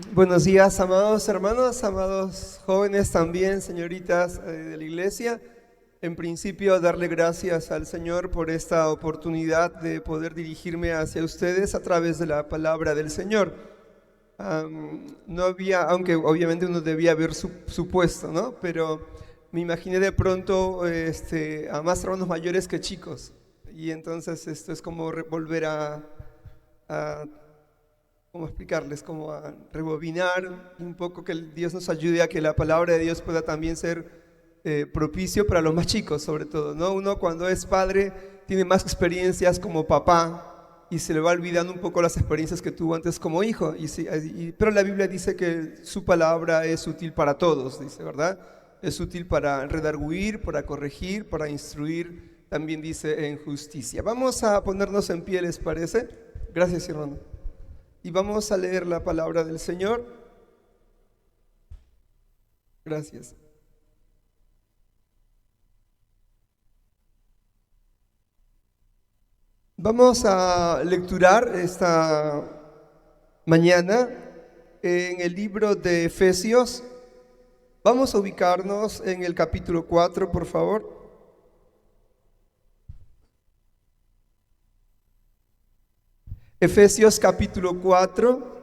Buenos días, amados hermanos, amados jóvenes también, señoritas de la iglesia. En principio, darle gracias al Señor por esta oportunidad de poder dirigirme hacia ustedes a través de la palabra del Señor. No había, aunque obviamente uno debía haber supuesto, ¿no? Pero me imaginé de pronto a más hermanos mayores que chicos. Y entonces esto es como volver a ¿cómo explicarles? Como a rebobinar un poco, que Dios nos ayude a que la palabra de Dios pueda también ser propicio para los más chicos, sobre todo, ¿no? Uno cuando es padre tiene más experiencias como papá y se le va olvidando un poco las experiencias que tuvo antes como hijo. Pero la Biblia dice que su palabra es útil para todos, dice, ¿verdad? Es útil para redarguir, para corregir, para instruir, también dice en justicia. Vamos a ponernos en pie, ¿les parece? Gracias, hermano. Y vamos a leer la palabra del Señor. Gracias. Vamos a lecturar esta mañana en el libro de Efesios. Vamos a ubicarnos en el capítulo 4, por favor. Efesios capítulo 4.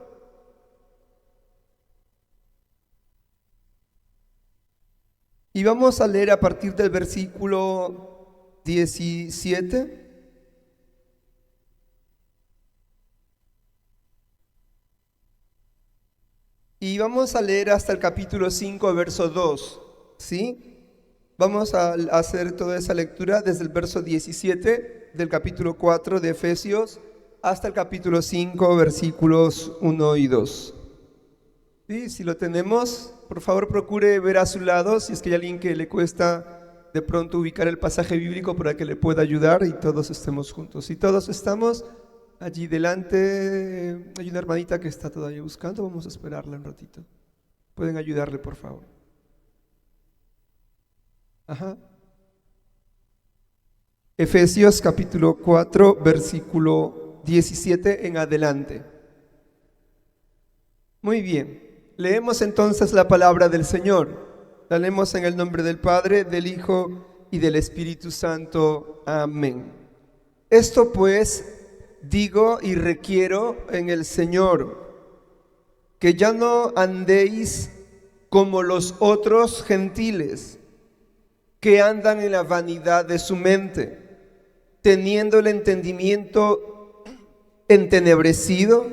Y vamos a leer a partir del versículo 17. Y vamos a leer hasta el capítulo 5, verso 2. ¿Sí? Vamos a hacer toda esa lectura desde el verso 17 del capítulo 4 de Efesios hasta el capítulo 5, versículos 1 y 2. ¿Sí? Si lo tenemos, por favor procure ver a su lado si es que hay alguien que le cuesta de pronto ubicar el pasaje bíblico para que le pueda ayudar y todos estemos juntos. Si todos estamos allí delante, hay una hermanita que está todavía buscando, vamos a esperarla un ratito. ¿Pueden ayudarle, por favor? Ajá. Efesios capítulo 4, versículo 17 en adelante. Muy bien. Leemos entonces la palabra del Señor. La leemos en el nombre del Padre, del Hijo y del Espíritu Santo. Amén. Esto pues digo y requiero en el Señor, que ya no andéis como los otros gentiles, que andan en la vanidad de su mente, teniendo el entendimiento entenebrecido,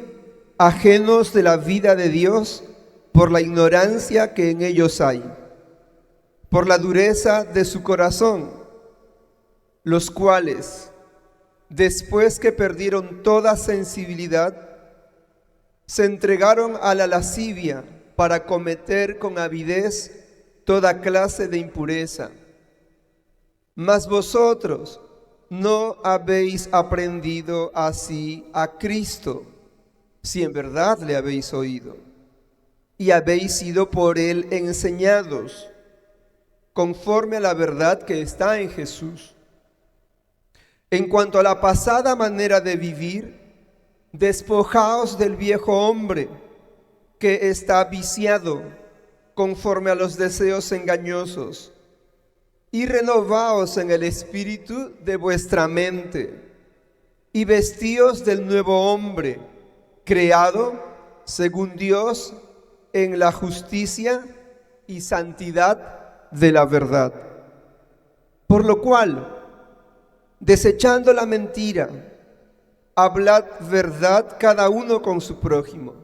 ajenos de la vida de Dios, por la ignorancia que en ellos hay, por la dureza de su corazón, los cuales, después que perdieron toda sensibilidad, se entregaron a la lascivia para cometer con avidez toda clase de impureza. Mas vosotros no habéis aprendido así a Cristo, si en verdad le habéis oído y habéis sido por él enseñados, conforme a la verdad que está en Jesús. En cuanto a la pasada manera de vivir, despojaos del viejo hombre, que está viciado conforme a los deseos engañosos, y renovaos en el espíritu de vuestra mente, y vestíos del nuevo hombre, creado según Dios en la justicia y santidad de la verdad. Por lo cual, desechando la mentira, hablad verdad cada uno con su prójimo,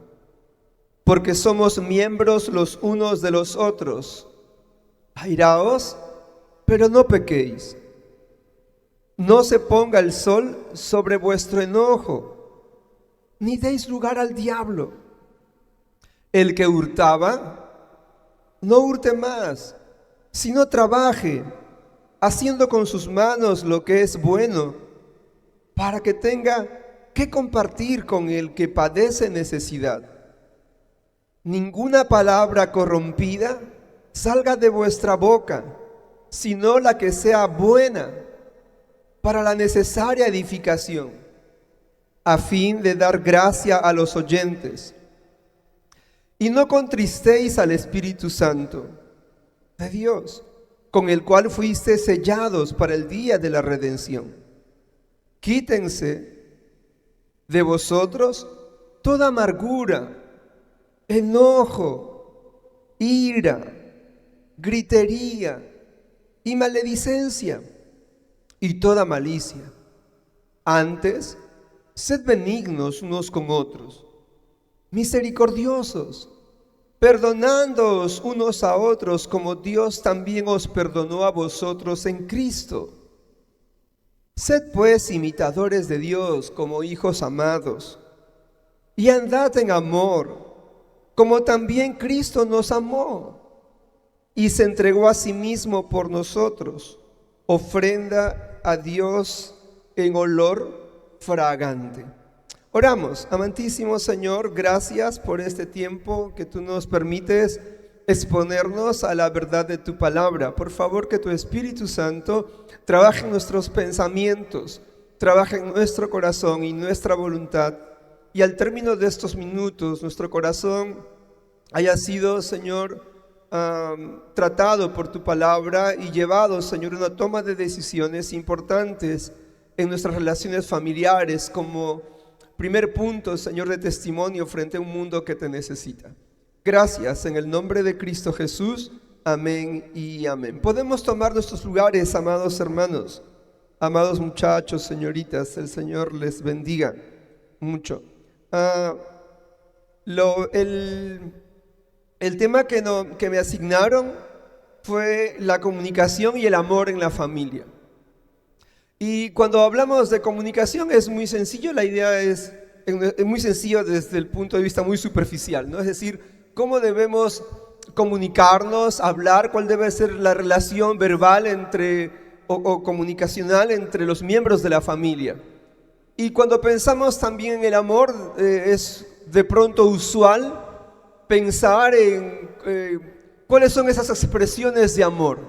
porque somos miembros los unos de los otros. Airaos, pero no pequéis. No se ponga el sol sobre vuestro enojo, ni deis lugar al diablo. El que hurtaba, no hurte más, sino trabaje, haciendo con sus manos lo que es bueno, para que tenga que compartir con el que padece necesidad. Ninguna palabra corrompida salga de vuestra boca, sino la que sea buena para la necesaria edificación, a fin de dar gracia a los oyentes. y no contristéis al Espíritu Santo de Dios, con el cual fuisteis sellados para el día de la redención. Quítense de vosotros toda amargura, enojo, ira, gritería y maledicencia y toda malicia. Antes, sed benignos unos con otros, misericordiosos, perdonándoos unos a otros como Dios también os perdonó a vosotros en Cristo. Sed pues imitadores de Dios como hijos amados, y andad en amor, como también Cristo nos amó y se entregó a sí mismo por nosotros, ofrenda a Dios en olor fragante. Oramos. Amantísimo Señor, gracias por este tiempo que tú nos permites exponernos a la verdad de tu palabra. Por favor, que tu Espíritu Santo trabaje en nuestros pensamientos, trabaje en nuestro corazón y nuestra voluntad, y al término de estos minutos nuestro corazón haya sido, Señor, tratado por tu palabra y llevado, Señor, a una toma de decisiones importantes en nuestras relaciones familiares, como primer punto, Señor, de testimonio frente a un mundo que te necesita. Gracias, en el nombre de Cristo Jesús. Amén y amén. Podemos tomar nuestros lugares, amados hermanos, amados muchachos, señoritas. El Señor les bendiga mucho. El tema que me asignaron fue la comunicación y el amor en la familia. Y cuando hablamos de comunicación es muy sencillo, la idea es muy sencillo desde el punto de vista muy superficial, ¿no? Es decir, cómo debemos comunicarnos, hablar, cuál debe ser la relación verbal o comunicacional entre los miembros de la familia. Y cuando pensamos también en el amor, es de pronto usual pensar en cuáles son esas expresiones de amor.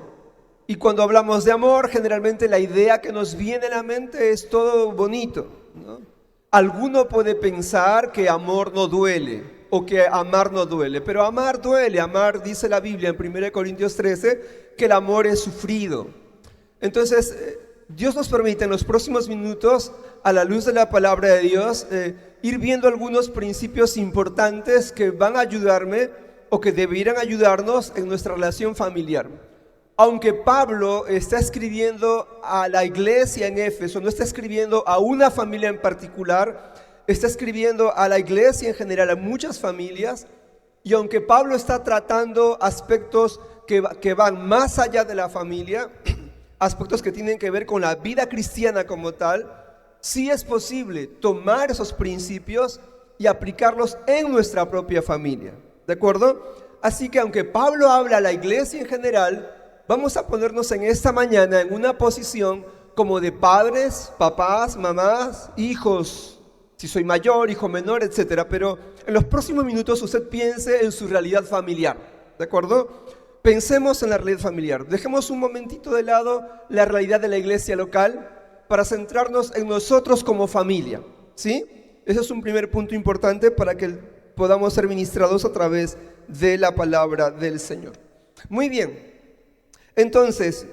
Y cuando hablamos de amor, generalmente la idea que nos viene a la mente es todo bonito, ¿no? Alguno puede pensar que amor no duele o que amar no duele, pero amar duele. Amar, dice la Biblia en 1 Corintios 13, que el amor es sufrido. Entonces, Dios nos permite en los próximos minutos, a la luz de la palabra de Dios, ir viendo algunos principios importantes que van a ayudarme o que debieran ayudarnos en nuestra relación familiar. Aunque Pablo está escribiendo a la iglesia en Éfeso, no está escribiendo a una familia en particular, está escribiendo a la iglesia en general, a muchas familias, y aunque Pablo está tratando aspectos que van más allá de la familia, aspectos que tienen que ver con la vida cristiana como tal, sí es posible tomar esos principios y aplicarlos en nuestra propia familia, ¿de acuerdo? Así que aunque Pablo habla a la iglesia en general, vamos a ponernos en esta mañana en una posición como de padres, papás, mamás, hijos, si soy mayor, hijo menor, etcétera. Pero en los próximos minutos usted piense en su realidad familiar, ¿de acuerdo? Pensemos en la realidad familiar. Dejemos un momentito de lado la realidad de la iglesia local para centrarnos en nosotros como familia, ¿sí? Ese es un primer punto importante para que podamos ser ministrados a través de la palabra del Señor. Muy bien. Entonces,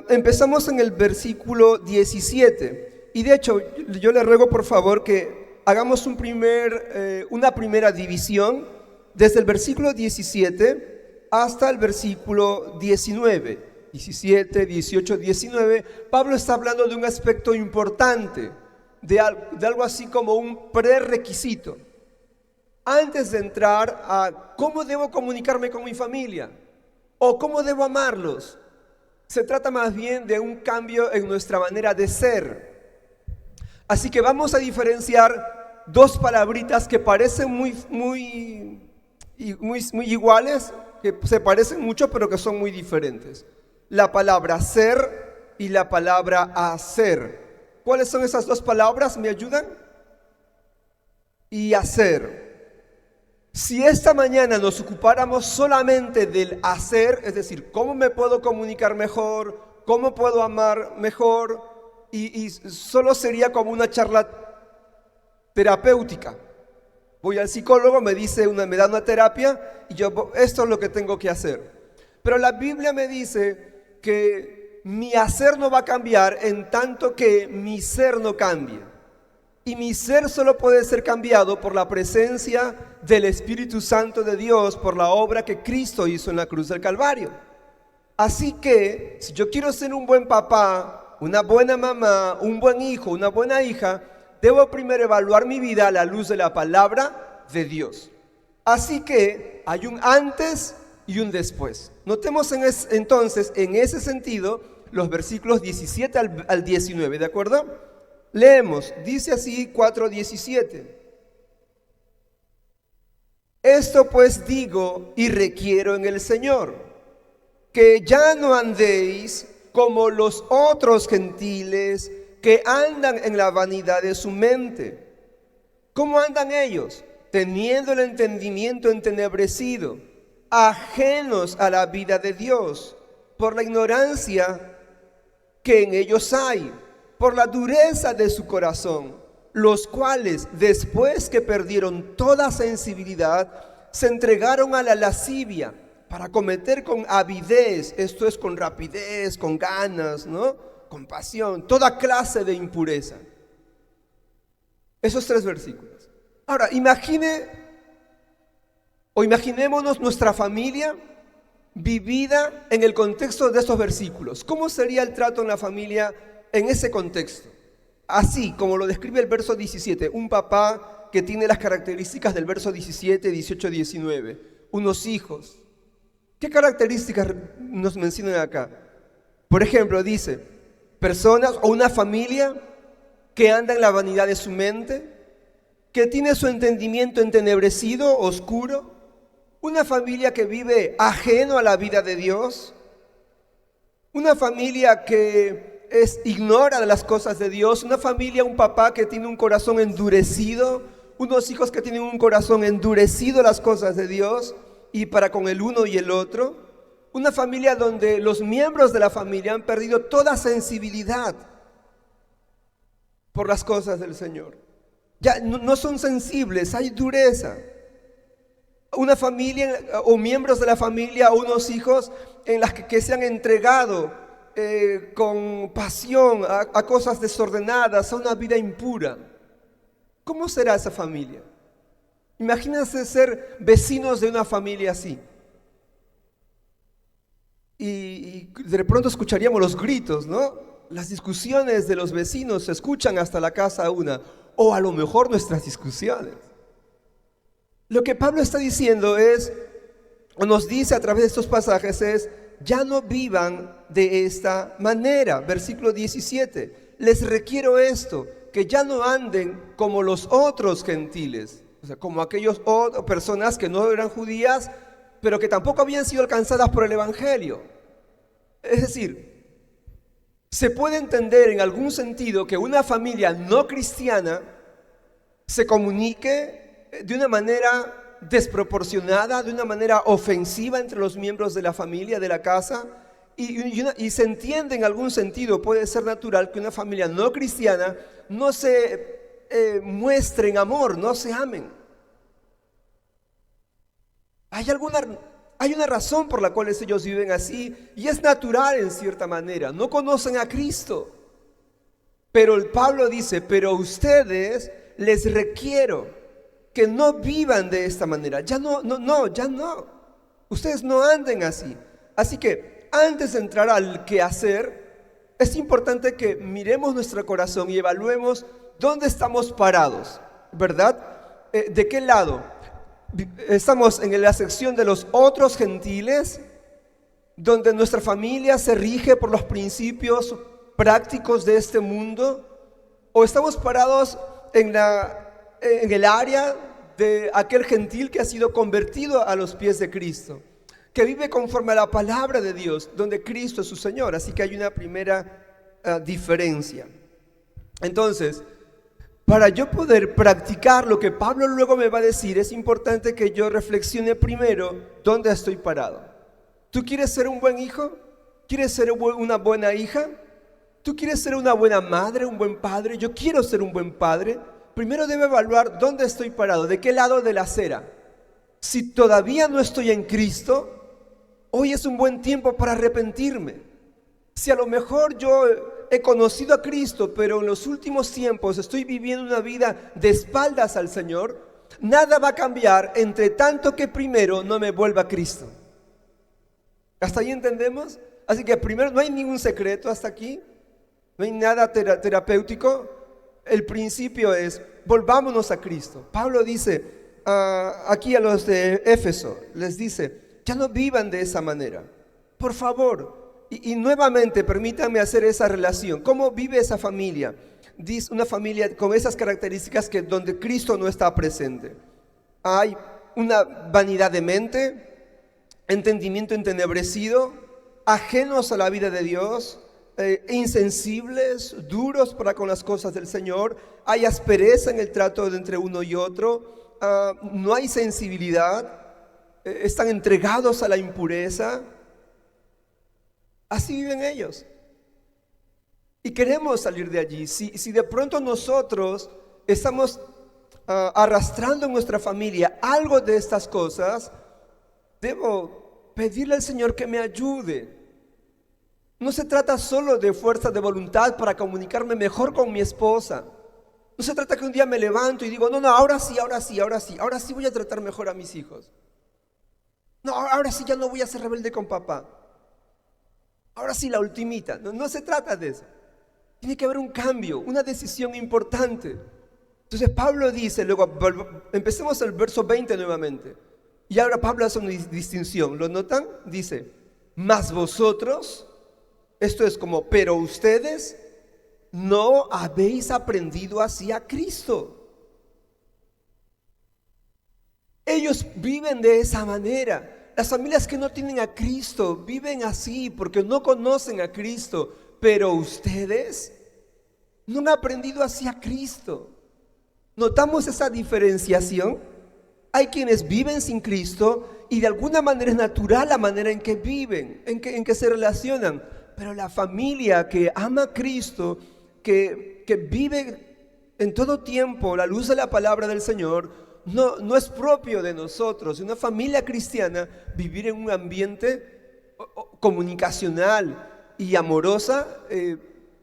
empezamos en el versículo 17. Y de hecho, yo le ruego por favor que hagamos una primera división desde el versículo 17 hasta el versículo 19. 17, 18, 19, Pablo está hablando de un aspecto importante, de algo así como un prerequisito. Antes de entrar a cómo debo comunicarme con mi familia o cómo debo amarlos, se trata más bien de un cambio en nuestra manera de ser. Así que vamos a diferenciar dos palabritas que parecen muy iguales, que se parecen mucho pero que son muy diferentes. La palabra ser y la palabra hacer. ¿Cuáles son esas dos palabras? ¿Me ayudan? Y hacer. Si esta mañana nos ocupáramos solamente del hacer, es decir, cómo me puedo comunicar mejor, cómo puedo amar mejor, y solo sería como una charla terapéutica. Voy al psicólogo, me da una terapia y yo, esto es lo que tengo que hacer. Pero la Biblia me dice que mi hacer no va a cambiar en tanto que mi ser no cambie. Y mi ser solo puede ser cambiado por la presencia del Espíritu Santo de Dios, por la obra que Cristo hizo en la cruz del Calvario. Así que, si yo quiero ser un buen papá, una buena mamá, un buen hijo, una buena hija, debo primero evaluar mi vida a la luz de la palabra de Dios. Así que hay un antes y un después. Notemos entonces, en ese sentido, los versículos 17 al 19, ¿de acuerdo? Leemos, dice así 4:17. Esto pues digo y requiero en el Señor, que ya no andéis como los otros gentiles que andan en la vanidad de su mente. ¿Cómo andan ellos? Teniendo el entendimiento entenebrecido, ajenos a la vida de Dios, por la ignorancia que en ellos hay, por la dureza de su corazón, los cuales, después que perdieron toda sensibilidad, se entregaron a la lascivia para cometer con avidez, esto es con rapidez, con ganas, ¿no? Con pasión, toda clase de impureza. Esos 3 versículos. Ahora, imaginémonos nuestra familia vivida en el contexto de estos versículos. ¿Cómo sería el trato en la familia en ese contexto? Así como lo describe el verso 17, un papá que tiene las características del verso 17, 18, 19, unos hijos. ¿Qué características nos mencionan acá? Por ejemplo, dice, personas o una familia que anda en la vanidad de su mente, que tiene su entendimiento entenebrecido, oscuro, una familia que vive ajeno a la vida de Dios, una familia que ignora de las cosas de Dios, una familia, un papá que tiene un corazón endurecido, unos hijos que tienen un corazón endurecido a las cosas de Dios y para con el uno y el otro, una familia donde los miembros de la familia han perdido toda sensibilidad por las cosas del Señor. Ya no son sensibles, hay dureza. Una familia o miembros de la familia o unos hijos en las que se han entregado con pasión a cosas desordenadas, a una vida impura. ¿Cómo será esa familia? Imagínense ser vecinos de una familia así. Y de pronto escucharíamos los gritos, ¿no? Las discusiones de los vecinos se escuchan hasta la casa una, o a lo mejor nuestras discusiones. Lo que Pablo está diciendo es, o nos dice a través de estos pasajes es, ya no vivan de esta manera. Versículo 17, les requiero esto, que ya no anden como los otros gentiles, o sea, como aquellas personas que no eran judías, pero que tampoco habían sido alcanzadas por el Evangelio. Es decir, se puede entender en algún sentido que una familia no cristiana se comunique de una manera desproporcionada, de una manera ofensiva entre los miembros de la familia, de la casa, y se entiende en algún sentido, puede ser natural que una familia no cristiana no se muestren amor, no se amen. Hay una razón por la cual ellos viven así, y es natural en cierta manera, no conocen a Cristo. Pero el Pablo dice, pero a ustedes les requiero que no vivan de esta manera. Ya no. Ustedes no anden así. Así que antes de entrar al qué hacer, es importante que miremos nuestro corazón y evaluemos dónde estamos parados, ¿verdad? ¿De qué lado? Estamos en la sección de los otros gentiles, donde nuestra familia se rige por los principios prácticos de este mundo, o estamos parados en el área de aquel gentil que ha sido convertido a los pies de Cristo, que vive conforme a la palabra de Dios, donde Cristo es su Señor. Así que hay una primera diferencia. Entonces, para yo poder practicar lo que Pablo luego me va a decir, es importante que yo reflexione primero dónde estoy parado. ¿Tú quieres ser un buen hijo? ¿Quieres ser una buena hija? ¿Tú quieres ser una buena madre, un buen padre? Yo quiero ser un buen padre. primero debo evaluar dónde estoy parado, de qué lado de la acera. Si todavía no estoy en Cristo, hoy es un buen tiempo para arrepentirme. Si a lo mejor yo he conocido a Cristo, pero en los últimos tiempos estoy viviendo una vida de espaldas al Señor, nada va a cambiar entre tanto que primero no me vuelva a Cristo. ¿Hasta ahí entendemos? Así que primero no hay ningún secreto hasta aquí, no hay nada terapéutico. El principio es, volvámonos a Cristo. Pablo dice aquí a los de Éfeso, les dice, ya no vivan de esa manera, por favor. Y nuevamente permítanme hacer esa relación. ¿Cómo vive esa familia? Dice una familia con esas características que donde Cristo no está presente. Hay una vanidad de mente, entendimiento entenebrecido, ajenos a la vida de Dios, insensibles, duros para con las cosas del Señor. Hay aspereza en el trato entre uno y otro. No hay sensibilidad. Están entregados a la impureza. Así viven ellos. Y queremos salir de allí. Si de pronto nosotros estamos arrastrando en nuestra familia algo de estas cosas, debo pedirle al Señor que me ayude. No se trata solo de fuerza de voluntad para comunicarme mejor con mi esposa. No se trata que un día me levanto y digo, no, ahora sí voy a tratar mejor a mis hijos. No, ahora sí ya no voy a ser rebelde con papá. Ahora sí la ultimita. No se trata de eso. Tiene que haber un cambio, una decisión importante. Entonces Pablo dice, luego empecemos el verso 20 nuevamente. Y ahora Pablo hace una distinción. ¿Lo notan? Dice, mas vosotros, esto es como, pero ustedes no habéis aprendido así a Cristo. Ellos viven de esa manera. Las familias que no tienen a Cristo viven así porque no conocen a Cristo. Pero ustedes no han aprendido así a Cristo. ¿Notamos esa diferenciación? Hay quienes viven sin Cristo y de alguna manera es natural la manera en que viven, en que se relacionan. Pero la familia que ama a Cristo, que vive en todo tiempo la luz de la palabra del Señor, no es propio de nosotros, una familia cristiana, vivir en un ambiente comunicacional y amorosa,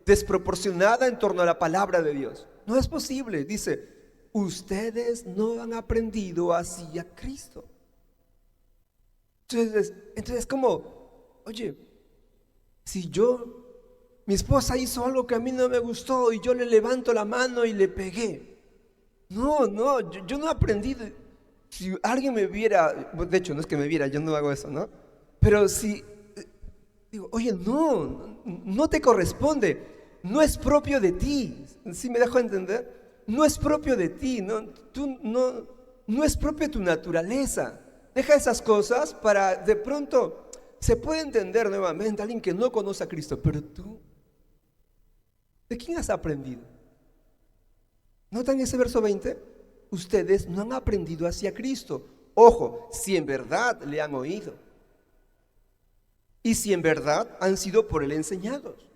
desproporcionada en torno a la palabra de Dios. No es posible. Dice, ustedes no han aprendido así a Cristo. Entonces como, oye, si mi esposa hizo algo que a mí no me gustó y yo le levanto la mano y le pegué. No, yo no aprendí. Si alguien me viera, de hecho no es que me viera, yo no hago eso, ¿no? Pero si digo, oye, no te corresponde, no es propio de ti. ¿Sí me dejo entender? No es propio de ti, no es propio de tu naturaleza. Deja esas cosas para de pronto se puede entender nuevamente a alguien que no conoce a Cristo, pero tú, ¿de quién has aprendido? ¿Notan ese verso 20? Ustedes no han aprendido hacia Cristo. Ojo, si en verdad le han oído y si en verdad han sido por él enseñados.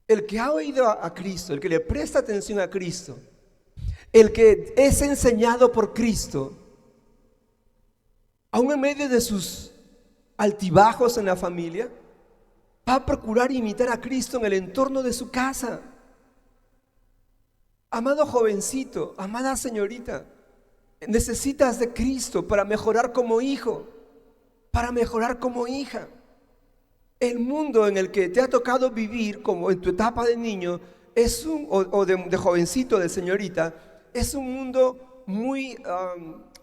El que ha oído a Cristo, el que le presta atención a Cristo, el que es enseñado por Cristo, aún en medio de sus altibajos en la familia, va a procurar imitar a Cristo en el entorno de su casa. Amado jovencito, amada señorita, necesitas de Cristo para mejorar como hijo, para mejorar como hija. El mundo en el que te ha tocado vivir, como en tu etapa de niño, o de jovencito, de señorita, es un mundo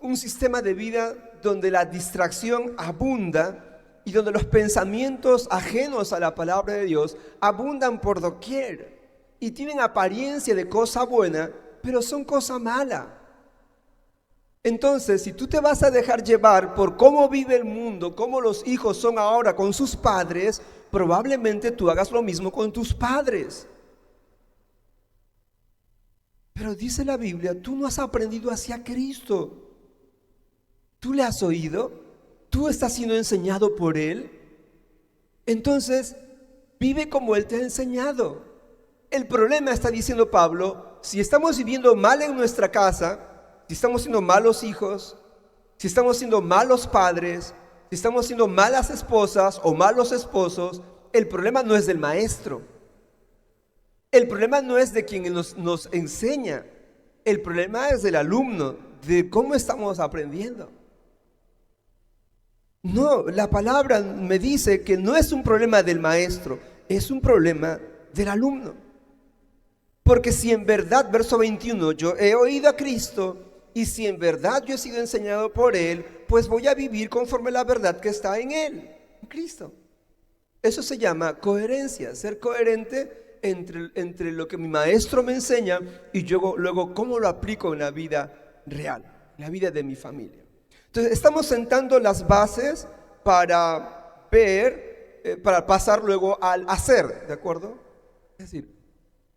un sistema de vida donde la distracción abunda y donde los pensamientos ajenos a la palabra de Dios abundan por doquier. Y tienen apariencia de cosa buena, pero son cosa mala. Entonces, si tú te vas a dejar llevar por cómo vive el mundo, cómo los hijos son ahora con sus padres, probablemente tú hagas lo mismo con tus padres. Pero dice la Biblia, tú no has aprendido hacia Cristo. ¿Tú le has oído? ¿Tú estás siendo enseñado por Él? Entonces, vive como Él te ha enseñado. El problema, está diciendo Pablo, si estamos viviendo mal en nuestra casa, si estamos siendo malos hijos, si estamos siendo malos padres, si estamos siendo malas esposas o malos esposos, el problema no es del maestro. El problema no es de quien nos enseña. El problema es del alumno, de cómo estamos aprendiendo. No, la palabra me dice que no es un problema del maestro, es un problema del alumno. Porque si en verdad, verso 21, yo he oído a Cristo, y si en verdad yo he sido enseñado por Él, pues voy a vivir conforme a la verdad que está en Él, en Cristo. Eso se llama coherencia, ser coherente entre lo que mi maestro me enseña y yo luego cómo lo aplico en la vida real, en la vida de mi familia. Entonces estamos sentando las bases para ver, para pasar luego al hacer, ¿de acuerdo? Es decir,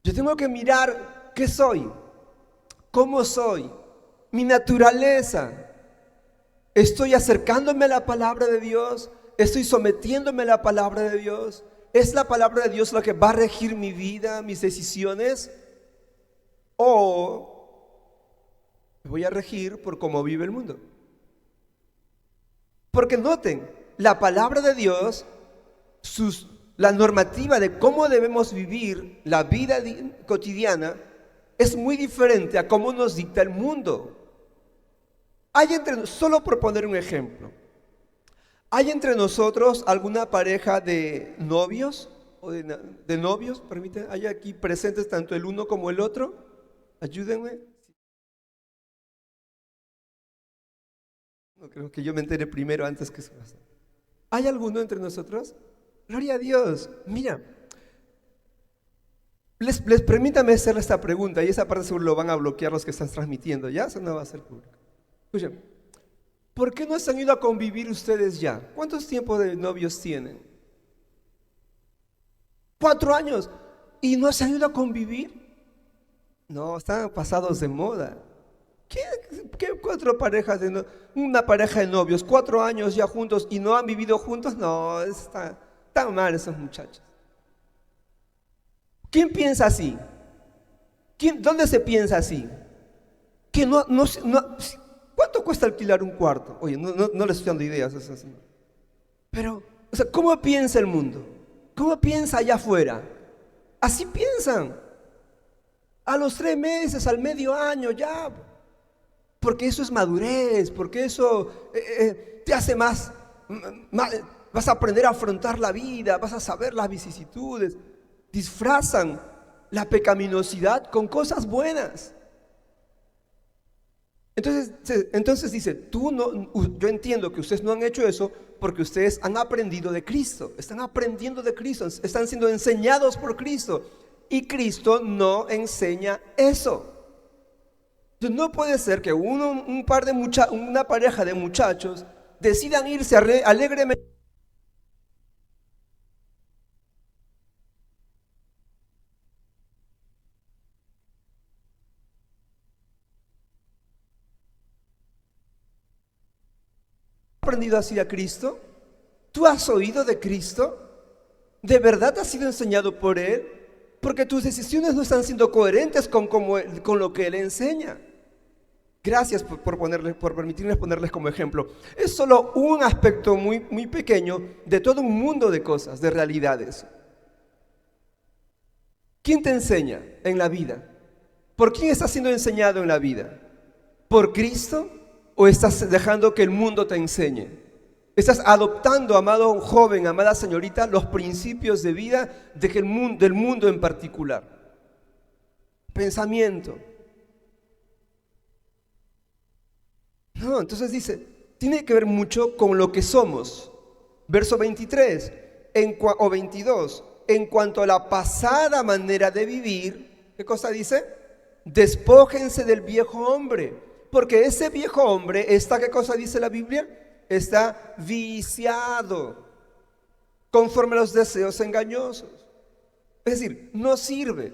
yo tengo que mirar qué soy, cómo soy, mi naturaleza. ¿Estoy acercándome a la palabra de Dios? ¿Estoy sometiéndome a la palabra de Dios? ¿Es la palabra de Dios la que va a regir mi vida, mis decisiones? ¿O me voy a regir por cómo vive el mundo? Porque noten, la palabra de Dios, la normativa de cómo debemos vivir la vida cotidiana es muy diferente a cómo nos dicta el mundo. Solo por poner un ejemplo, ¿hay entre nosotros alguna pareja de novios o de novios? Permítanme, ¿hay aquí presentes tanto el uno como el otro? Ayúdenme. No, creo que yo me enteré primero antes que eso. ¿Hay alguno entre nosotros? Gloria a Dios. Mira, les permítame hacerle esta pregunta, y esa parte seguro lo van a bloquear los que están transmitiendo, ¿ya? Eso no va a ser público. Escuchen, ¿por qué no se han ido a convivir ustedes ya? ¿Cuántos tiempos de novios tienen? 4 años. ¿Y no se han ido a convivir? No, están pasados de moda. ¿Qué 4 parejas una pareja de novios, 4 años ya juntos y no han vivido juntos? No, están mal esos muchachos. ¿Quién piensa así? ¿Dónde se piensa así? Que no, ¿cuánto cuesta alquilar un cuarto? Oye, no les estoy dando ideas. Pero, o sea, ¿cómo piensa el mundo? ¿Cómo piensa allá afuera? Así piensan. A los 3 meses, al medio año, ya. Porque eso es madurez, porque eso te hace más, vas a aprender a afrontar la vida, vas a saber las vicisitudes. Disfrazan la pecaminosidad con cosas buenas. Entonces dice, yo entiendo que ustedes no han hecho eso porque ustedes han aprendido de Cristo, están aprendiendo de Cristo, están siendo enseñados por Cristo, y Cristo no enseña eso. Entonces no puede ser que una pareja de muchachos decidan irse alegremente aprendido así a Cristo. ¿Tú has oído de Cristo? ¿De verdad has sido enseñado por Él? Porque tus decisiones no están siendo coherentes con lo que Él enseña. Gracias por permitirme ponerles como ejemplo. Es solo un aspecto muy, muy pequeño de todo un mundo de cosas, de realidades. ¿Quién te enseña en la vida? ¿Por quién estás siendo enseñado en la vida? ¿Por Cristo? ¿O estás dejando que el mundo te enseñe? ¿Estás adoptando, amado joven, amada señorita, los principios de vida del mundo en particular? Pensamiento. No, entonces dice, tiene que ver mucho con lo que somos. Verso 23 o 22. En cuanto a la pasada manera de vivir, ¿qué cosa dice? Despójense del viejo hombre. Porque ese viejo hombre está, ¿qué cosa dice la Biblia? Está viciado conforme a los deseos engañosos. Es decir, no sirve.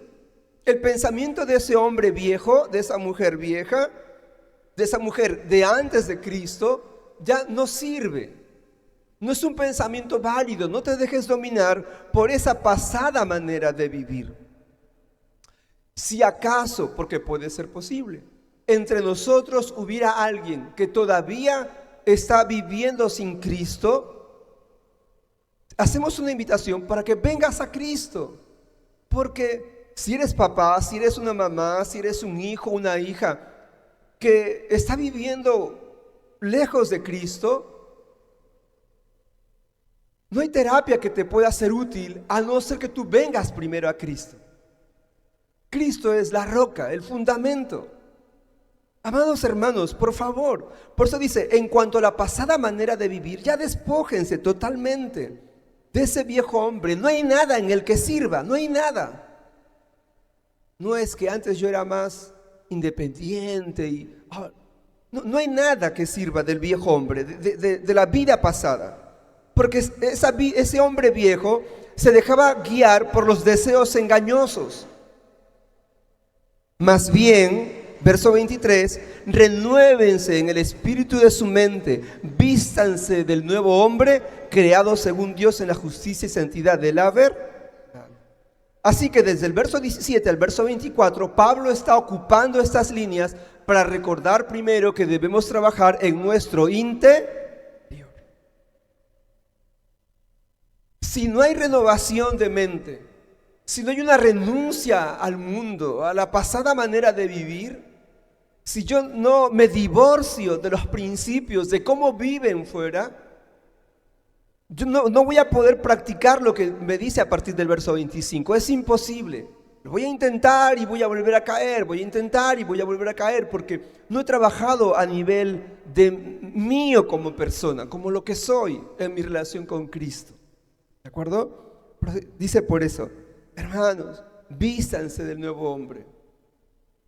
El pensamiento de ese hombre viejo, de esa mujer vieja, de esa mujer de antes de Cristo, ya no sirve. No es un pensamiento válido. No te dejes dominar por esa pasada manera de vivir. Si acaso, porque puede ser posible, entre nosotros hubiera alguien que todavía está viviendo sin Cristo, hacemos una invitación para que vengas a Cristo. Porque si eres papá, si eres una mamá, si eres un hijo, una hija que está viviendo lejos de Cristo, no hay terapia que te pueda ser útil a no ser que tú vengas primero a Cristo. Cristo es la roca, el fundamento. Amados hermanos, por favor, por eso dice, en cuanto a la pasada manera de vivir, ya despójense totalmente de ese viejo hombre. No hay nada en el que sirva, no hay nada. No es que antes yo era más independiente y no hay nada que sirva del viejo hombre, de la vida pasada. Porque ese hombre viejo se dejaba guiar por los deseos engañosos. Más bien, verso 23, renuévense en el espíritu de su mente, vístanse del nuevo hombre, creado según Dios en la justicia y santidad de la verdad. Así que desde el verso 17 al verso 24, Pablo está ocupando estas líneas para recordar primero que debemos trabajar en nuestro interior. Si no hay renovación de mente, si no hay una renuncia al mundo, a la pasada manera de vivir, si yo no me divorcio de los principios, de cómo viven fuera, yo no voy a poder practicar lo que me dice a partir del verso 25. Es imposible. Lo voy a intentar y voy a volver a caer, voy a intentar y voy a volver a caer, porque no he trabajado a nivel de mío como persona, como lo que soy en mi relación con Cristo. ¿De acuerdo? Dice por eso, hermanos, vístanse del nuevo hombre.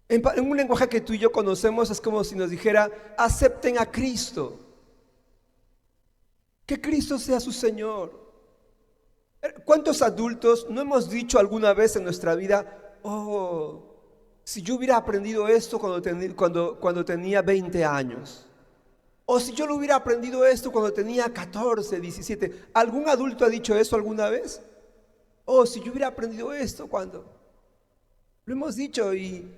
En un lenguaje que tú y yo conocemos es como si nos dijera, acepten a Cristo. Que Cristo sea su Señor. ¿Cuántos adultos no hemos dicho alguna vez en nuestra vida, si yo hubiera aprendido esto cuando tenía 20 años? O si yo lo hubiera aprendido esto cuando tenía 14, 17. ¿Algún adulto ha dicho eso alguna vez? Si yo hubiera aprendido esto cuando... Lo hemos dicho y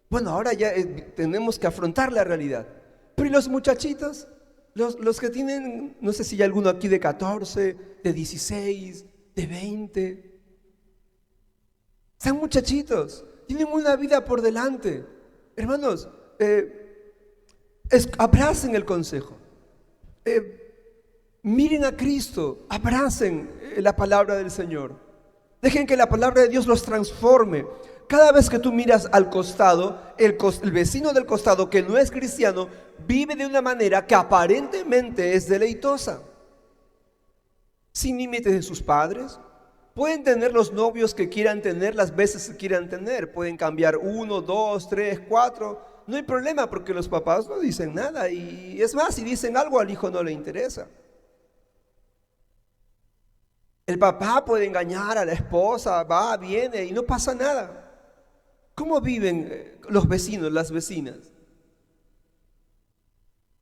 bueno, ahora ya tenemos que afrontar la realidad. Pero ¿y los muchachitos? Los que tienen, no sé si hay alguno aquí de 14, de 16, de 20. Son muchachitos, tienen una vida por delante. Hermanos, abracen el consejo. Miren a Cristo, abracen la palabra del Señor. Dejen que la palabra de Dios los transforme. Cada vez que tú miras al costado, el vecino del costado que no es cristiano vive de una manera que aparentemente es deleitosa, sin límites de sus padres. Pueden tener los novios que quieran tener las veces que quieran tener. Pueden cambiar 1, 2, 3, 4. No hay problema porque los papás no dicen nada. Y es más, si dicen algo al hijo no le interesa. El papá puede engañar a la esposa, va, viene y no pasa nada. ¿Cómo viven los vecinos, las vecinas?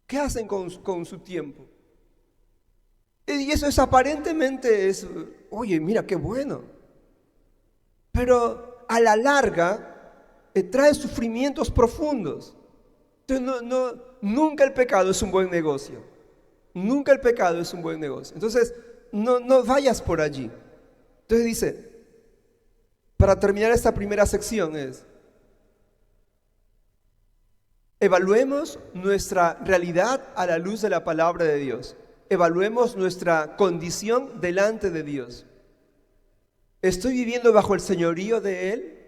¿Qué hacen con su tiempo? Y eso aparentemente oye, mira qué bueno. Pero a la larga trae sufrimientos profundos. Entonces, nunca el pecado es un buen negocio. Nunca el pecado es un buen negocio. Entonces, no vayas por allí. Entonces dice, para terminar esta primera sección evaluemos nuestra realidad a la luz de la palabra de Dios. Evaluemos nuestra condición delante de Dios. ¿Estoy viviendo bajo el señorío de Él?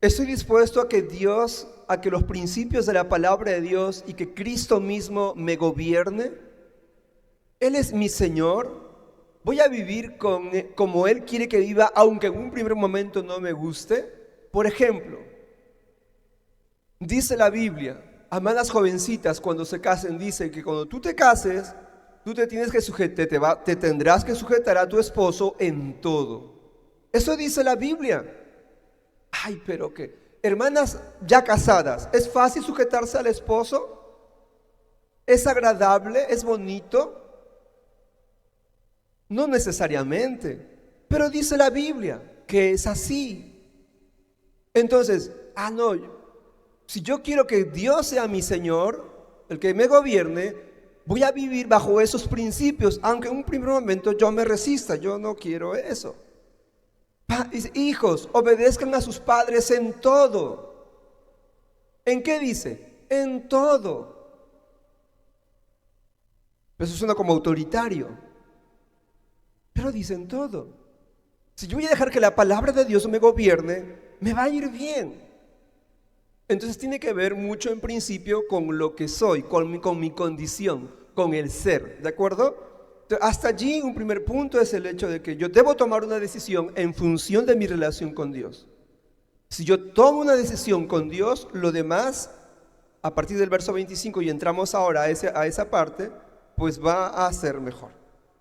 ¿Estoy dispuesto a que los principios de la palabra de Dios y que Cristo mismo me gobierne? ¿Él es mi Señor? ¿Voy a vivir como Él quiere que viva, aunque en un primer momento no me guste? Por ejemplo, dice la Biblia, amadas jovencitas, cuando se casen, dice que cuando tú te cases, tú te tendrás que sujetar a tu esposo en todo. Eso dice la Biblia. Ay, pero qué. Hermanas ya casadas, ¿es fácil sujetarse al esposo? ¿Es agradable? ¿Es bonito? No necesariamente, pero dice la Biblia que es así. Entonces, no, si yo quiero que Dios sea mi Señor, el que me gobierne, voy a vivir bajo esos principios, aunque en un primer momento yo me resista, yo no quiero eso. Dice, hijos, obedezcan a sus padres en todo. ¿En qué dice? En todo. Eso suena como autoritario, pero dice en todo. Si yo voy a dejar que la palabra de Dios me gobierne, me va a ir bien. Entonces tiene que ver mucho en principio con lo que soy, con mi condición, con el ser, ¿de acuerdo? Entonces, hasta allí un primer punto es el hecho de que yo debo tomar una decisión en función de mi relación con Dios. Si yo tomo una decisión con Dios, lo demás, a partir del verso 25, y entramos ahora a esa parte, pues va a ser mejor,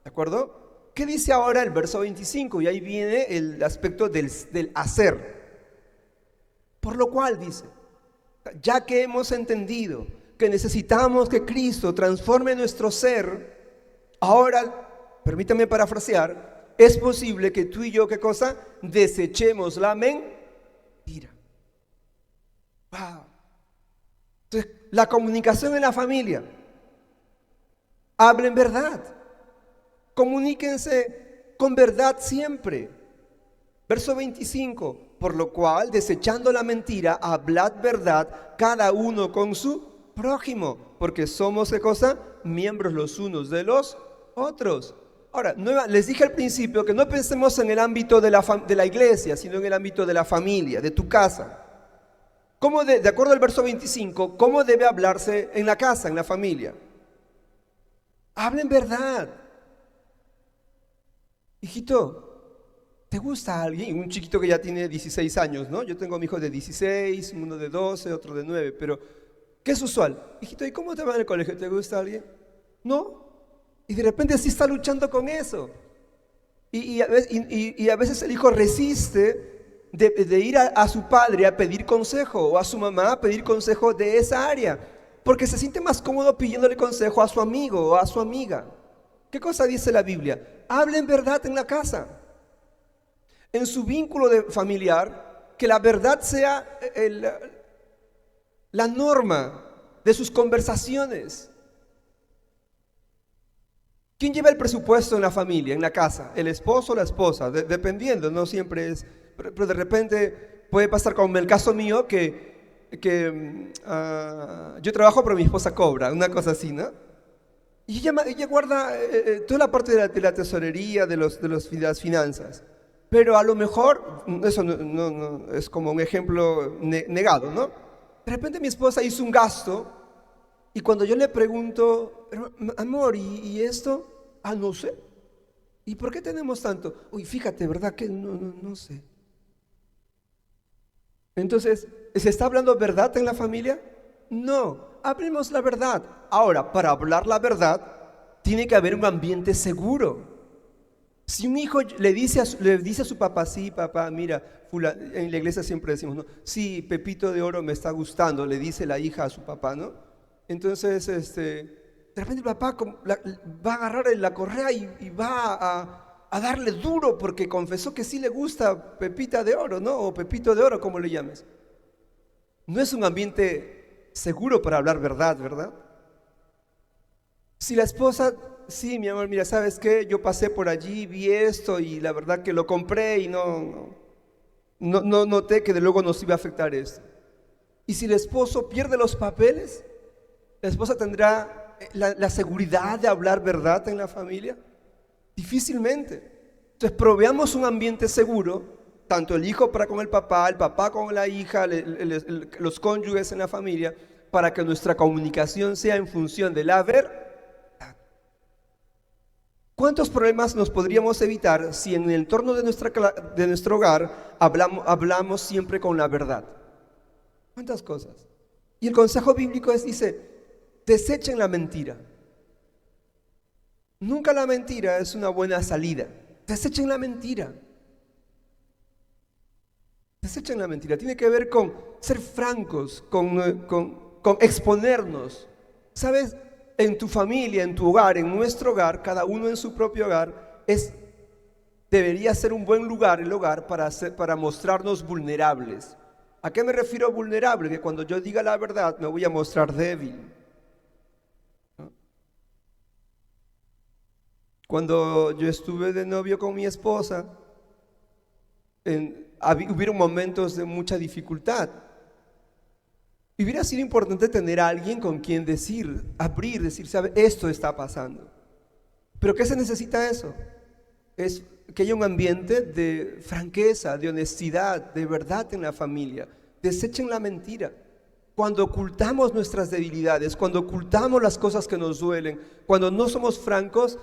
¿de acuerdo? ¿Qué dice ahora el verso 25? Y ahí viene el aspecto del hacer. Por lo cual dice, ya que hemos entendido que necesitamos que Cristo transforme nuestro ser, ahora, permítame parafrasear, es posible que tú y yo, ¿qué cosa? Desechemos la mentira. Wow. Entonces, la comunicación en la familia. Hablen verdad. Comuníquense con verdad siempre. Verso 25, por lo cual, desechando la mentira, hablad verdad cada uno con su prójimo, porque somos, ¿qué cosa? Miembros los unos de los otros. Ahora, les dije al principio que no pensemos en el ámbito de la iglesia, sino en el ámbito de la familia, de tu casa. ¿Cómo de acuerdo al verso 25, cómo debe hablarse en la casa, en la familia? Hablen verdad. Hijito, ¿te gusta alguien? Un chiquito que ya tiene 16 años, ¿no? Yo tengo a mi hijo de 16, uno de 12, otro de 9, pero ¿qué es usual? Hijito, ¿y cómo te va en el colegio? ¿Te gusta alguien? No. Y de repente sí está luchando con eso. Y a veces el hijo resiste de ir a su padre a pedir consejo, o a su mamá a pedir consejo de esa área, porque se siente más cómodo pidiéndole consejo a su amigo o a su amiga. ¿Qué cosa dice la Biblia? Hablen verdad en la casa. En su vínculo familiar, que la verdad sea la norma de sus conversaciones. ¿Quién lleva el presupuesto en la familia, en la casa? ¿El esposo o la esposa? Dependiendo, no siempre es, pero de repente puede pasar como en el caso mío que yo trabajo pero mi esposa cobra, una cosa así, ¿no? Y ella guarda toda la parte de la tesorería, de las finanzas. Pero a lo mejor, eso no es como un ejemplo negado, ¿no? De repente mi esposa hizo un gasto y cuando yo le pregunto, amor, ¿y esto? No sé. ¿Y por qué tenemos tanto? Uy, fíjate, ¿verdad? Que no sé. Entonces, ¿se está hablando verdad en la familia? No, hablemos la verdad. Ahora, para hablar la verdad, tiene que haber un ambiente seguro. Si un hijo le dice a su papá, sí, papá, mira, en la iglesia siempre decimos, ¿no? Sí, Pepito de Oro me está gustando, le dice la hija a su papá, ¿no? Entonces, de repente el papá va a agarrar la correa y va a darle duro porque confesó que sí le gusta Pepita de Oro, ¿no? O Pepito de Oro, como le llames. No es un ambiente seguro para hablar verdad, ¿verdad? Si la esposa, sí, mi amor, mira, ¿sabes qué? Yo pasé por allí, vi esto y la verdad que lo compré y no noté que de luego nos iba a afectar esto. Y si el esposo pierde los papeles, ¿la esposa tendrá la seguridad de hablar verdad en la familia? Difícilmente. Entonces proveamos un ambiente seguro, tanto el hijo para con el papá con la hija, los cónyuges en la familia, para que nuestra comunicación sea en función de la verdad. ¿Cuántos problemas nos podríamos evitar si en el entorno de nuestro hogar hablamos siempre con la verdad? ¿Cuántas cosas? Y el consejo bíblico dice, desechen la mentira. Nunca la mentira es una buena salida. Desechen la mentira. Desechen la mentira. Tiene que ver con ser francos, con exponernos. ¿Sabes? En tu familia, en tu hogar, en nuestro hogar, cada uno en su propio hogar, debería ser un buen lugar el hogar para mostrarnos vulnerables. ¿A qué me refiero vulnerable? Que cuando yo diga la verdad me voy a mostrar débil. Cuando yo estuve de novio con mi esposa, hubieron momentos de mucha dificultad. Y hubiera sido importante tener a alguien con quien decir, ¿sabe? Esto está pasando. ¿Pero qué se necesita eso? Es que haya un ambiente de franqueza, de honestidad, de verdad en la familia. Desechen la mentira. Cuando ocultamos nuestras debilidades, cuando ocultamos las cosas que nos duelen, cuando no somos francos,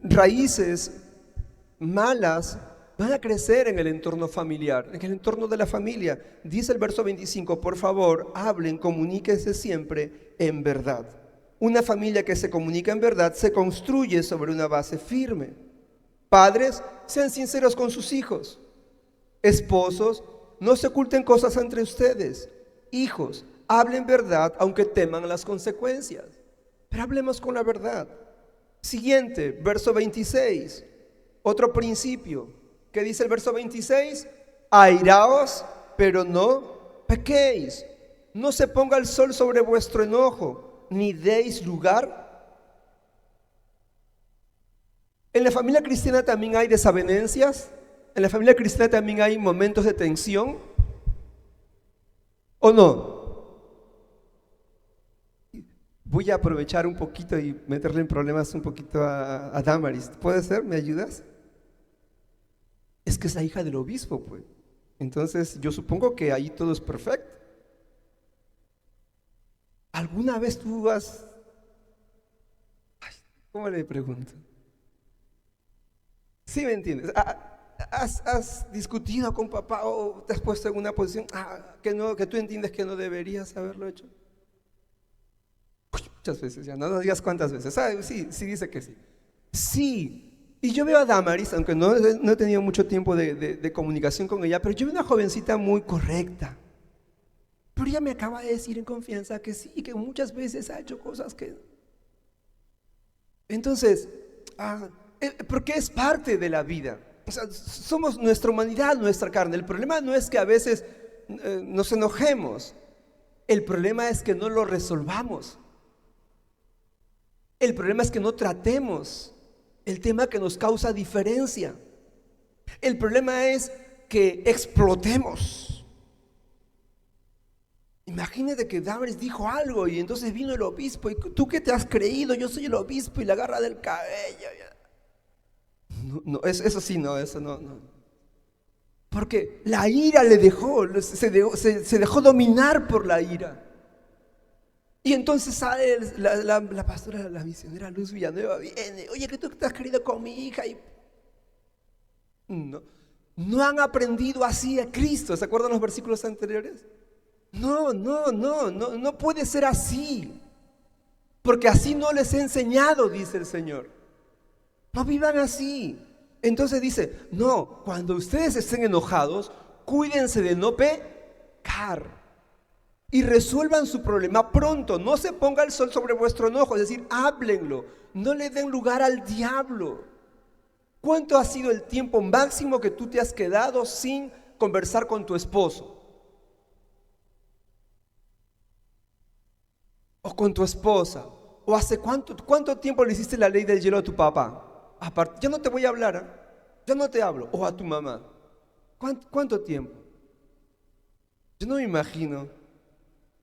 raíces malas van a crecer en el entorno familiar, en el entorno de la familia. Dice el verso 25, por favor, hablen, comuníquense siempre en verdad. Una familia que se comunica en verdad se construye sobre una base firme. Padres, sean sinceros con sus hijos. Esposos, no se oculten cosas entre ustedes. Hijos, hablen verdad aunque teman las consecuencias. Pero hablemos con la verdad. Siguiente, verso 26. Otro principio. ¿Qué dice el verso 26? Airaos, pero no pequéis. No se ponga el sol sobre vuestro enojo, ni deis lugar. En la familia cristiana también hay desavenencias. En la familia cristiana también hay momentos de tensión. ¿O no? Voy a aprovechar un poquito y meterle en problemas un poquito a Damaris. ¿Puede ser? ¿Me ayudas? Es que es la hija del obispo, pues. Entonces yo supongo que ahí todo es perfecto. ¿Alguna vez tú has... ¿Cómo le pregunto? ¿Sí me entiendes? ¿Has discutido con papá o te has puesto en una posición que tú entiendes que no deberías haberlo hecho? Muchas veces, ya no digas cuántas veces. Sí dice que sí. Sí. Y yo veo a Damaris, aunque no he tenido mucho tiempo de comunicación con ella, pero yo veo una jovencita muy correcta. Pero ella me acaba de decir en confianza que sí, que muchas veces ha hecho cosas que... Entonces, porque es parte de la vida. O sea, somos nuestra humanidad, nuestra carne. El problema no es que a veces nos enojemos. El problema es que no lo resolvamos. El problema es que no tratemos el tema que nos causa diferencia. El problema es que explotemos. Imagínate que Damaris dijo algo y entonces vino el obispo y tú qué te has creído, yo soy el obispo, y la agarra del cabello. No, eso no. Porque la ira le dejó, se dejó dominar por la ira. Y entonces sale la pastora, la misionera Luz Villanueva, viene, oye, que tú te has querido con mi hija. Y no han aprendido así a Cristo. ¿Se acuerdan los versículos anteriores? No puede ser así. Porque así no les he enseñado, dice el Señor. No vivan así. Entonces dice, no, cuando ustedes estén enojados, cuídense de no pecar. Y resuelvan su problema pronto. No se ponga el sol sobre vuestro enojo. Es decir, háblenlo. No le den lugar al diablo. ¿Cuánto ha sido el tiempo máximo que tú te has quedado sin conversar con tu esposo? O con tu esposa. ¿O hace cuánto tiempo le hiciste la ley del hielo a tu papá? Aparte, yo no te voy a hablar, yo no te hablo. O a tu mamá. ¿Cuánto tiempo? Yo no me imagino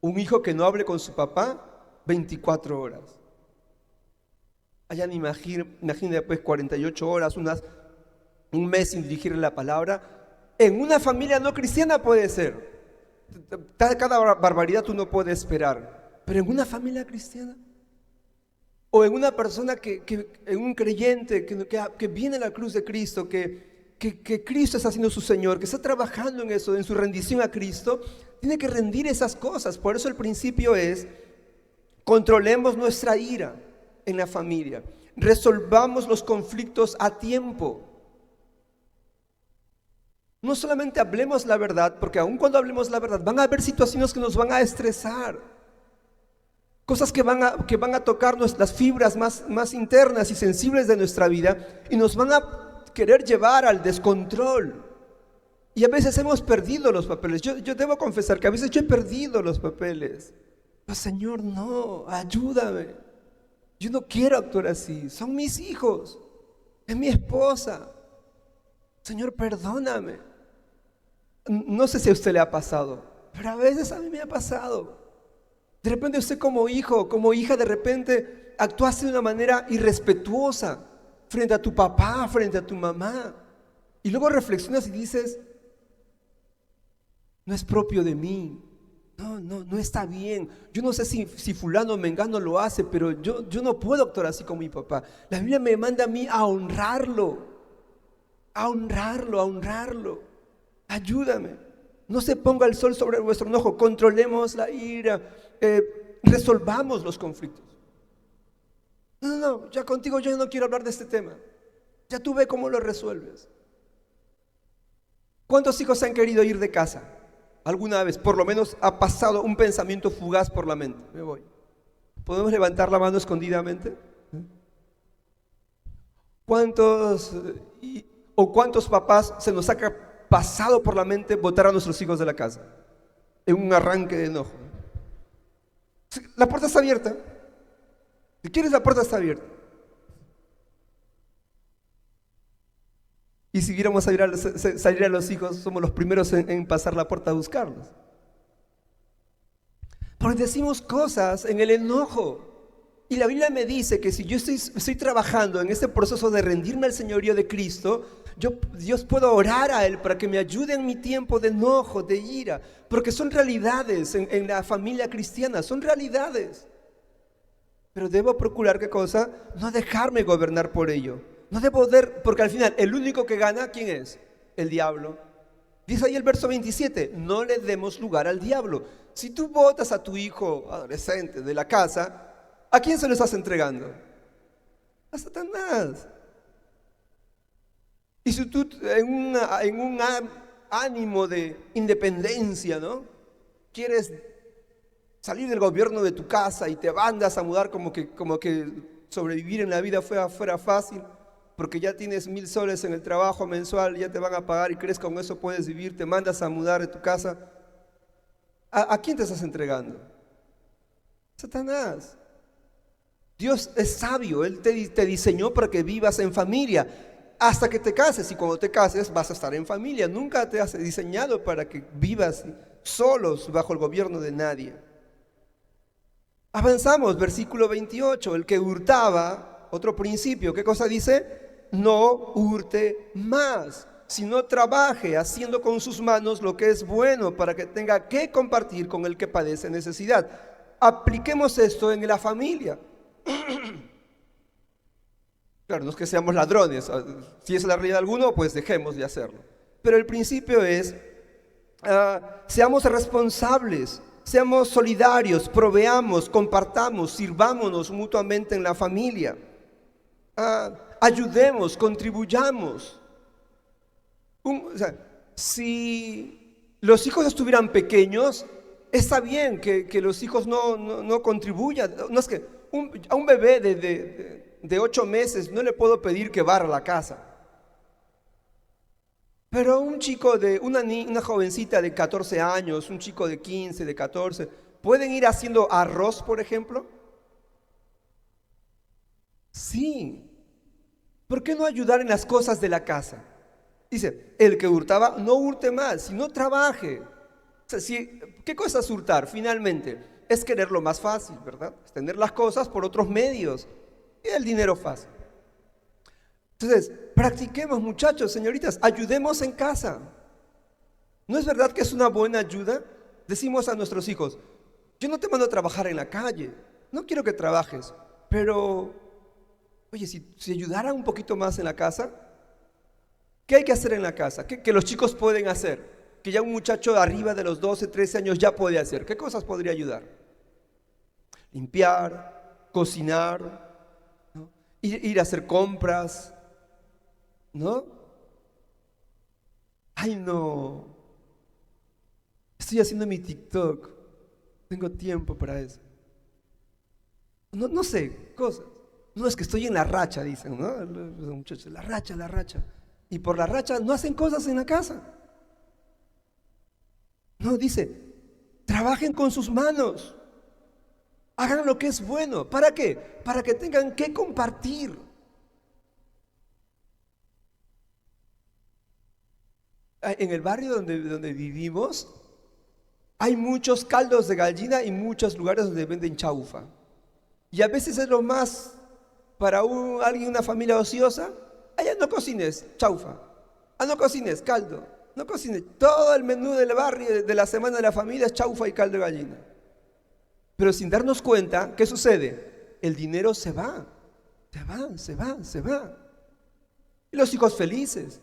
un hijo que no hable con su papá 24 horas. Imagina después 48 horas, un mes sin dirigirle la palabra. En una familia no cristiana puede ser. Cada barbaridad tú no puedes esperar. Pero en una familia cristiana, o en una persona en un creyente que viene a la cruz de Cristo, que Cristo está siendo su Señor, que está trabajando en eso, en su rendición a Cristo, tiene que rendir esas cosas. Por eso el principio es: controlemos nuestra ira en la familia, resolvamos los conflictos a tiempo. No solamente hablemos la verdad, porque aun cuando hablemos la verdad van a haber situaciones que nos van a estresar, cosas que van a tocar las fibras más internas y sensibles de nuestra vida y nos van a querer llevar al descontrol. Y a veces hemos perdido los papeles. Yo debo confesar que a veces yo he perdido los papeles. Pero Señor, no, ayúdame. Yo no quiero actuar así. Son mis hijos. Es mi esposa. Señor, perdóname. No sé si a usted le ha pasado, pero a veces a mí me ha pasado. De repente usted como hijo, como hija, de repente actuaste de una manera irrespetuosa frente a tu papá, frente a tu mamá. Y luego reflexionas y dices, no es propio de mí. No está bien. Yo no sé si fulano o mengano lo hace, pero yo no puedo actuar así con mi papá. La Biblia me manda a mí a honrarlo. A honrarlo, a honrarlo. Ayúdame. No se ponga el sol sobre vuestro enojo. Controlemos la ira. Resolvamos los conflictos. No, ya contigo yo no quiero hablar de este tema. Ya tú ve cómo lo resuelves. ¿Cuántos hijos han querido ir de casa? Alguna vez, por lo menos ha pasado un pensamiento fugaz por la mente. Me voy. ¿Podemos levantar la mano escondidamente? ¿Cuántos papás se nos ha pasado por la mente botar a nuestros hijos de la casa? En un arranque de enojo. La puerta está abierta. Si quieres, la puerta está abierta. Y si viéramos salir a los hijos, somos los primeros en pasar la puerta a buscarlos. Porque decimos cosas en el enojo. Y la Biblia me dice que si yo estoy trabajando en este proceso de rendirme al señorío de Cristo, Dios puedo orar a Él para que me ayude en mi tiempo de enojo, de ira. Porque son realidades en la familia cristiana, son realidades. Pero debo procurar, ¿qué cosa? No dejarme gobernar por ello. No debo porque al final el único que gana, ¿quién es? El diablo. Dice ahí el verso 27, no le demos lugar al diablo. Si tú botas a tu hijo adolescente de la casa, ¿a quién se lo estás entregando? A Satanás. Y si tú en un ánimo de independencia, ¿no? Quieres salir del gobierno de tu casa y te mandas a mudar como que sobrevivir en la vida fuera fácil, porque ya tienes 1,000 soles en el trabajo mensual, ya te van a pagar y crees que con eso puedes vivir, te mandas a mudar de tu casa. ¿A quién te estás entregando? Satanás. Dios es sabio, Él te diseñó para que vivas en familia hasta que te cases, y cuando te cases vas a estar en familia. Nunca te has diseñado para que vivas solos bajo el gobierno de nadie. Avanzamos, versículo 28, el que hurtaba, otro principio, ¿qué cosa dice? No hurte más, sino trabaje haciendo con sus manos lo que es bueno para que tenga que compartir con el que padece necesidad. Apliquemos esto en la familia. Claro, no es que seamos ladrones, si es la realidad de alguno, pues dejemos de hacerlo. Pero el principio es, seamos responsables, seamos solidarios, proveamos, compartamos, sirvámonos mutuamente en la familia. Ayudemos, contribuyamos. Si los hijos estuvieran pequeños, está bien que los hijos no contribuyan. No es que a un bebé de 8 meses no le puedo pedir que barra la casa. Pero a un chico una jovencita de 14 años, un chico de 15, de 14, ¿pueden ir haciendo arroz, por ejemplo? Sí. ¿Por qué no ayudar en las cosas de la casa? Dice, el que hurtaba, no hurte más, sino trabaje. O sea, ¿qué cosa es hurtar? Finalmente, es querer lo más fácil, ¿verdad? Es tener las cosas por otros medios y el dinero fácil. Entonces, practiquemos, muchachos, señoritas, ayudemos en casa. ¿No es verdad que es una buena ayuda? Decimos a nuestros hijos, yo no te mando a trabajar en la calle, no quiero que trabajes, pero, oye, si ayudara un poquito más en la casa, ¿qué hay que hacer en la casa? ¿Qué los chicos pueden hacer? Que ya un muchacho arriba de los 12, 13 años ya puede hacer. ¿Qué cosas podría ayudar? Limpiar, cocinar, ¿no? Ir a hacer compras, ¿no? Ay, no. Estoy haciendo mi TikTok. Tengo tiempo para eso. No sé, cosas. No, es que estoy en la racha, dicen, ¿no? Los muchachos, la racha. Y por la racha no hacen cosas en la casa. No, dice, trabajen con sus manos. Hagan lo que es bueno. ¿Para qué? Para que tengan que compartir. En el barrio donde vivimos, hay muchos caldos de gallina y muchos lugares donde venden chaufa. Y a veces es lo más para alguien, una familia ociosa. Allá no cocines chaufa. No cocines caldo. No cocines. Todo el menú del barrio, de la semana de la familia es chaufa y caldo de gallina. Pero sin darnos cuenta, ¿qué sucede? El dinero se va. Se va. Y los hijos felices.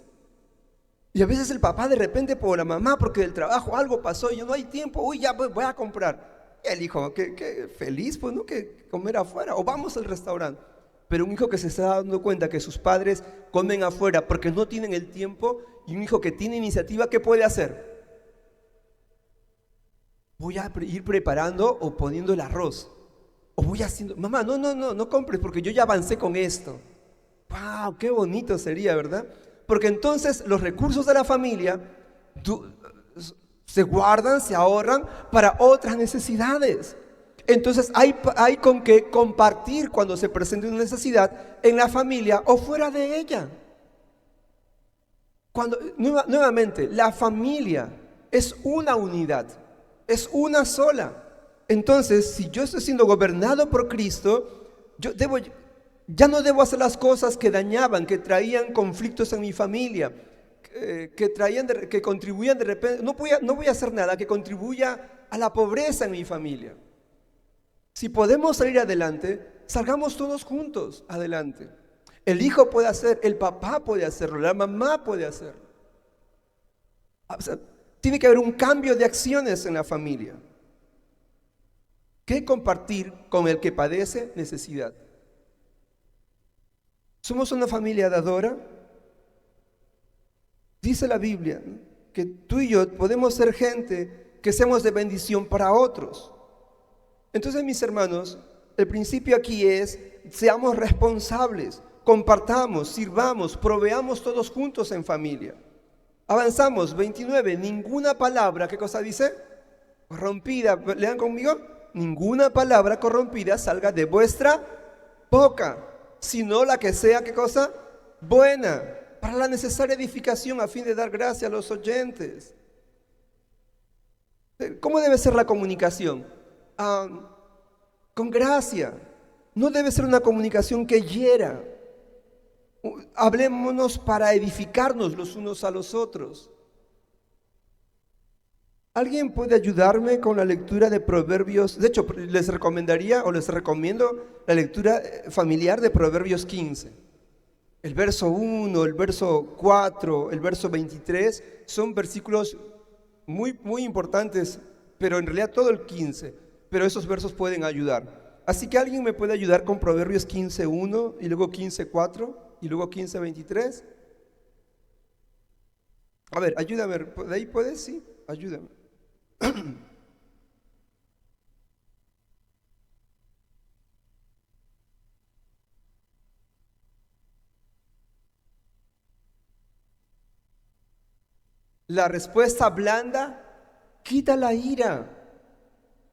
Y a veces el papá de repente por la mamá, porque del trabajo algo pasó y no hay tiempo, uy, ya voy a comprar. Y el hijo, que feliz, pues, ¿no? Que comer afuera, o vamos al restaurante. Pero un hijo que se está dando cuenta que sus padres comen afuera porque no tienen el tiempo, y un hijo que tiene iniciativa, ¿qué puede hacer? Voy a ir preparando o poniendo el arroz. O voy haciendo, mamá, no compres porque yo ya avancé con esto. ¡Wow! ¡Qué bonito sería!, ¿verdad? Porque entonces los recursos de la familia se guardan, se ahorran para otras necesidades. Entonces hay con qué compartir cuando se presente una necesidad en la familia o fuera de ella. Nuevamente, la familia es una unidad, es una sola. Entonces, si yo estoy siendo gobernado por Cristo, ya no debo hacer las cosas que dañaban, que traían conflictos en mi familia, que contribuían de repente. No voy a hacer nada que contribuya a la pobreza en mi familia. Si podemos salir adelante, salgamos todos juntos adelante. El hijo puede hacer, el papá puede hacerlo, la mamá puede hacerlo. O sea, tiene que haber un cambio de acciones en la familia. ¿Qué compartir con el que padece necesidad? ¿Somos una familia dadora? Dice la Biblia, ¿no?, que tú y yo podemos ser gente que seamos de bendición para otros. Entonces, mis hermanos, el principio aquí es: seamos responsables, compartamos, sirvamos, proveamos todos juntos en familia. Avanzamos, 29, ninguna palabra, ¿qué cosa dice? Corrompida, lean conmigo, ninguna palabra corrompida salga de vuestra boca, sino la que sea, ¿qué cosa? Buena, para la necesaria edificación a fin de dar gracia a los oyentes. ¿Cómo debe ser la comunicación? Con gracia. No debe ser una comunicación que hiera. Hablémonos para edificarnos los unos a los otros. ¿Alguien puede ayudarme con la lectura de Proverbios? De hecho, les recomendaría o les recomiendo la lectura familiar de Proverbios 15. El verso 1, el verso 4, el verso 23 son versículos muy, muy importantes, pero en realidad todo el 15, pero esos versos pueden ayudar. Así que alguien me puede ayudar con Proverbios 15:1 y luego 15:4 y luego 15:23. A ver, ayúdame, ¿de ahí puedes? Sí, ayúdame. La respuesta blanda quita la ira.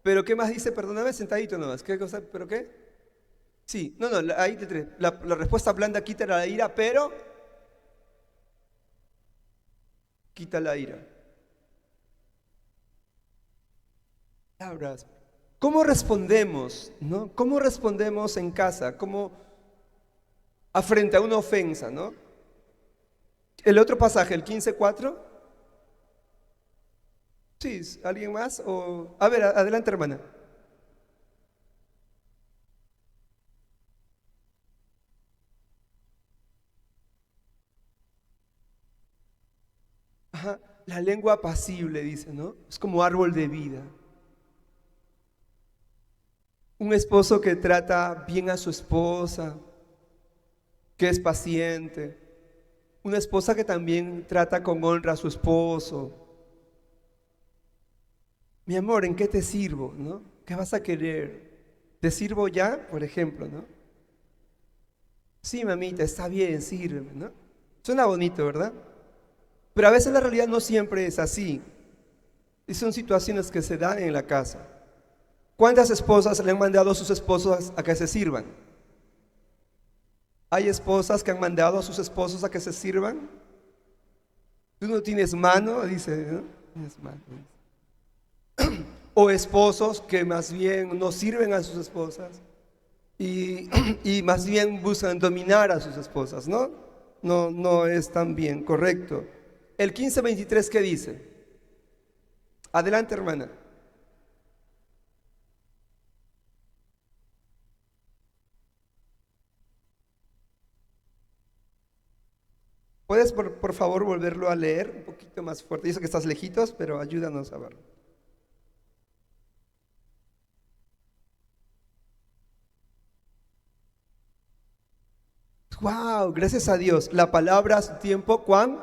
Pero ¿qué más dice? Perdóname, sentadito nomás. ¿Qué cosa? ¿Pero qué? Sí, ahí te trae. La respuesta blanda quita la ira, pero quita la ira. Palabras. ¿Cómo respondemos? ¿No? ¿Cómo respondemos en casa? ¿Cómo frente a una ofensa? ¿No? El otro pasaje, el 15:4. Sí, ¿alguien más? A ver, adelante, hermana. Ajá, la lengua apacible, dice, ¿no? Es como árbol de vida. Un esposo que trata bien a su esposa, que es paciente. Una esposa que también trata con honra a su esposo. Mi amor, ¿en qué te sirvo? ¿No? ¿Qué vas a querer? ¿Te sirvo ya? Por ejemplo, ¿no? Sí, mamita, está bien, sírveme, ¿no? Suena bonito, ¿verdad? Pero a veces la realidad no siempre es así. Y son situaciones que se dan en la casa. ¿Cuántas esposas le han mandado a sus esposos a que se sirvan? ¿Hay esposas que han mandado a sus esposos a que se sirvan? Tú no tienes mano, dice, ¿no? Tienes mano. O esposos que más bien no sirven a sus esposas y más bien buscan dominar a sus esposas, ¿no? No es tan bien correcto. El 15:23, ¿qué dice? Adelante, hermana. ¿Puedes por favor volverlo a leer un poquito más fuerte? Yo sé que estás lejitos, pero ayúdanos a verlo. Wow, gracias a Dios. La palabra a su tiempo, cuán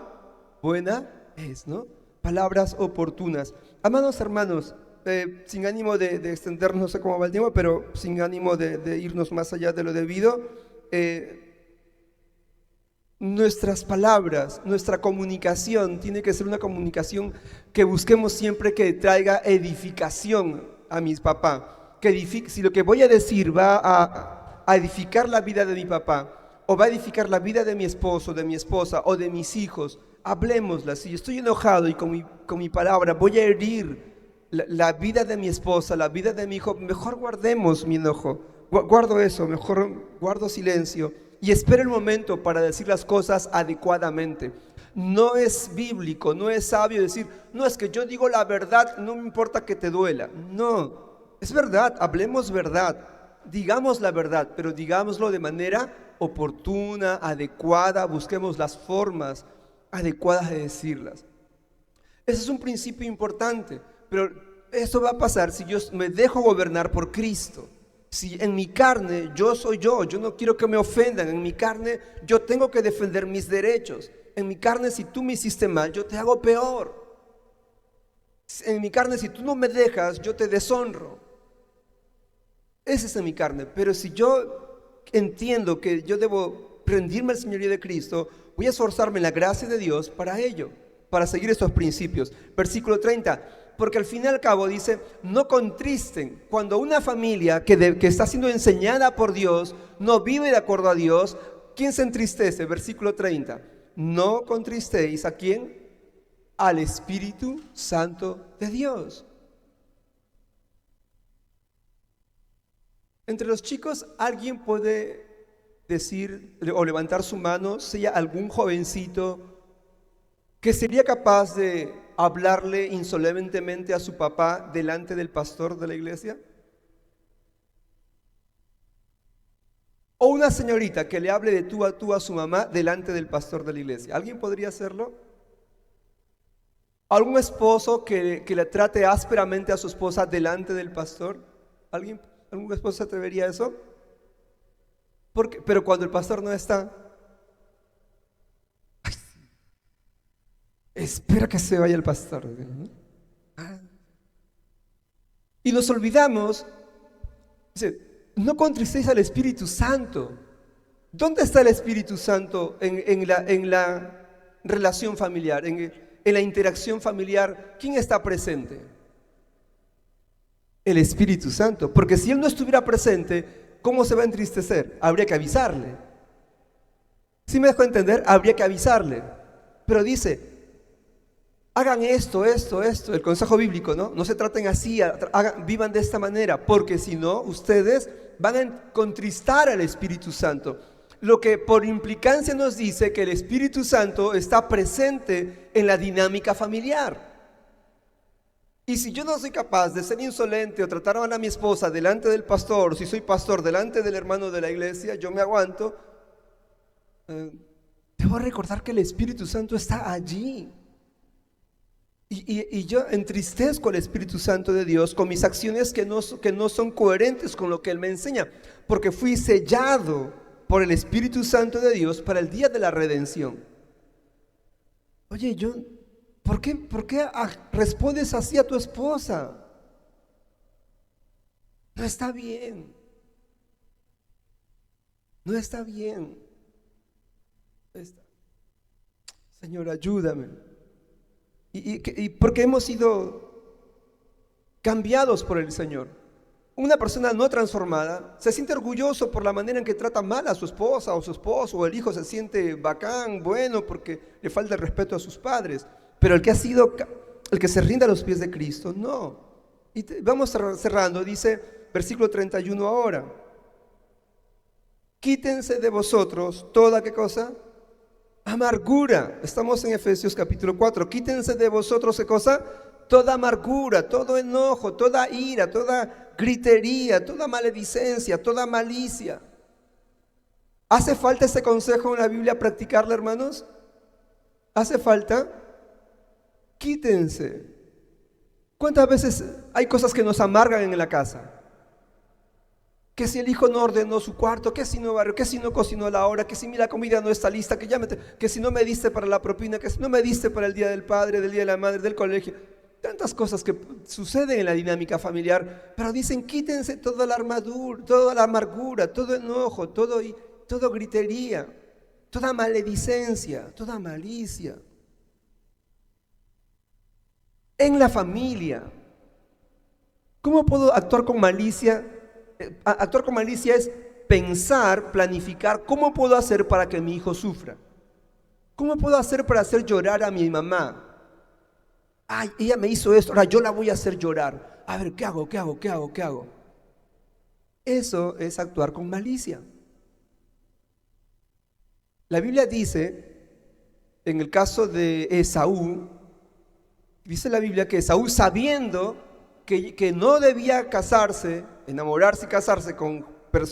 buena es, ¿no? Palabras oportunas. Amados hermanos, sin ánimo de extendernos, no sé cómo va el tiempo, pero sin ánimo de irnos más allá de lo debido, nuestras palabras, nuestra comunicación tiene que ser una comunicación que busquemos siempre que traiga edificación a mis papás. Si lo que voy a decir va a edificar la vida de mi papá, o va a edificar la vida de mi esposo, de mi esposa o de mis hijos, hablemosla. Si yo estoy enojado y con mi palabra voy a herir la vida de mi esposa, la vida de mi hijo, mejor guardemos mi enojo. Guardo eso, mejor guardo silencio y espero el momento para decir las cosas adecuadamente. No es bíblico, no es sabio decir, no, es que yo digo la verdad, no me importa que te duela. No, es verdad, hablemos verdad, digamos la verdad, pero digámoslo de manera oportuna, adecuada, busquemos las formas adecuadas de decirlas. Ese es un principio importante, pero eso va a pasar si yo me dejo gobernar por Cristo. Si en mi carne yo soy yo no quiero que me ofendan, en mi carne yo tengo que defender mis derechos, en mi carne si tú me hiciste mal, yo te hago peor, en mi carne si tú no me dejas, yo te deshonro. Ese es en mi carne, pero si yo entiendo que yo debo rendirme al señorío de Cristo, voy a esforzarme en la gracia de Dios para ello, para seguir estos principios. Versículo 30, porque al fin y al cabo dice, no contristen. Cuando una familia que está siendo enseñada por Dios no vive de acuerdo a Dios, ¿quién se entristece? Versículo 30, no contristéis ¿a quién? Al Espíritu Santo de Dios. Entre los chicos, ¿alguien puede decir o levantar su mano, sea algún jovencito que sería capaz de hablarle insolentemente a su papá delante del pastor de la iglesia? O una señorita que le hable de tú a su mamá delante del pastor de la iglesia. ¿Alguien podría hacerlo? ¿Algún esposo que le trate ásperamente a su esposa delante del pastor? ¿Algún esposo se atrevería a eso? Pero cuando el pastor no está, ay, espera que se vaya el pastor. Y nos olvidamos, dice, no contristéis al Espíritu Santo. ¿Dónde está el Espíritu Santo en la relación familiar, en la interacción familiar? ¿Quién está presente? El Espíritu Santo. Porque si Él no estuviera presente, ¿cómo se va a entristecer? Habría que avisarle. ¿Sí me dejo entender? Habría que avisarle. Pero dice, hagan esto. El consejo bíblico, ¿no? No se traten así, vivan de esta manera, porque si no, ustedes van a contristar al Espíritu Santo. Lo que por implicancia nos dice que el Espíritu Santo está presente en la dinámica familiar. Y si yo no soy capaz de ser insolente o tratar mal a mi esposa delante del pastor, si soy pastor delante del hermano de la iglesia, yo me aguanto. Debo recordar que el Espíritu Santo está allí. Y yo entristezco al Espíritu Santo de Dios con mis acciones que no son coherentes con lo que Él me enseña, porque fui sellado por el Espíritu Santo de Dios para el día de la redención. Oye, ¿por qué respondes así a tu esposa? No está bien. No está bien. Señor, ayúdame. Y porque hemos sido cambiados por el Señor. Una persona no transformada se siente orgulloso por la manera en que trata mal a su esposa o su esposo, o el hijo se siente bacán, bueno, porque le falta el respeto a sus padres. Pero el que se rinde a los pies de Cristo, no. Y vamos cerrando, dice versículo 31 ahora. Quítense de vosotros toda, ¿qué cosa? Amargura. Estamos en Efesios capítulo 4. Quítense de vosotros, ¿qué cosa? Toda amargura, todo enojo, toda ira, toda gritería, toda maledicencia, toda malicia. ¿Hace falta ese consejo en la Biblia practicarlo, hermanos? ¿Hace falta? Quítense. ¿Cuántas veces hay cosas que nos amargan en la casa? Que si el hijo no ordenó su cuarto, que si no barrió, que si no cocinó a la hora, que si la comida no está lista, que si no me diste para la propina, que si no me diste para el día del padre, del día de la madre, del colegio. Tantas cosas que suceden en la dinámica familiar, pero dicen quítense toda la armadura, toda la amargura, todo enojo, todo gritería, toda maledicencia, toda malicia. En la familia, ¿cómo puedo actuar con malicia? Actuar con malicia es pensar, planificar, ¿cómo puedo hacer para que mi hijo sufra? ¿Cómo puedo hacer para hacer llorar a mi mamá? Ay, ella me hizo esto, ahora yo la voy a hacer llorar. A ver, ¿qué hago? Eso es actuar con malicia. La Biblia dice, en el caso de Esaú, dice la Biblia que Esaú, sabiendo que no debía casarse, enamorarse y casarse con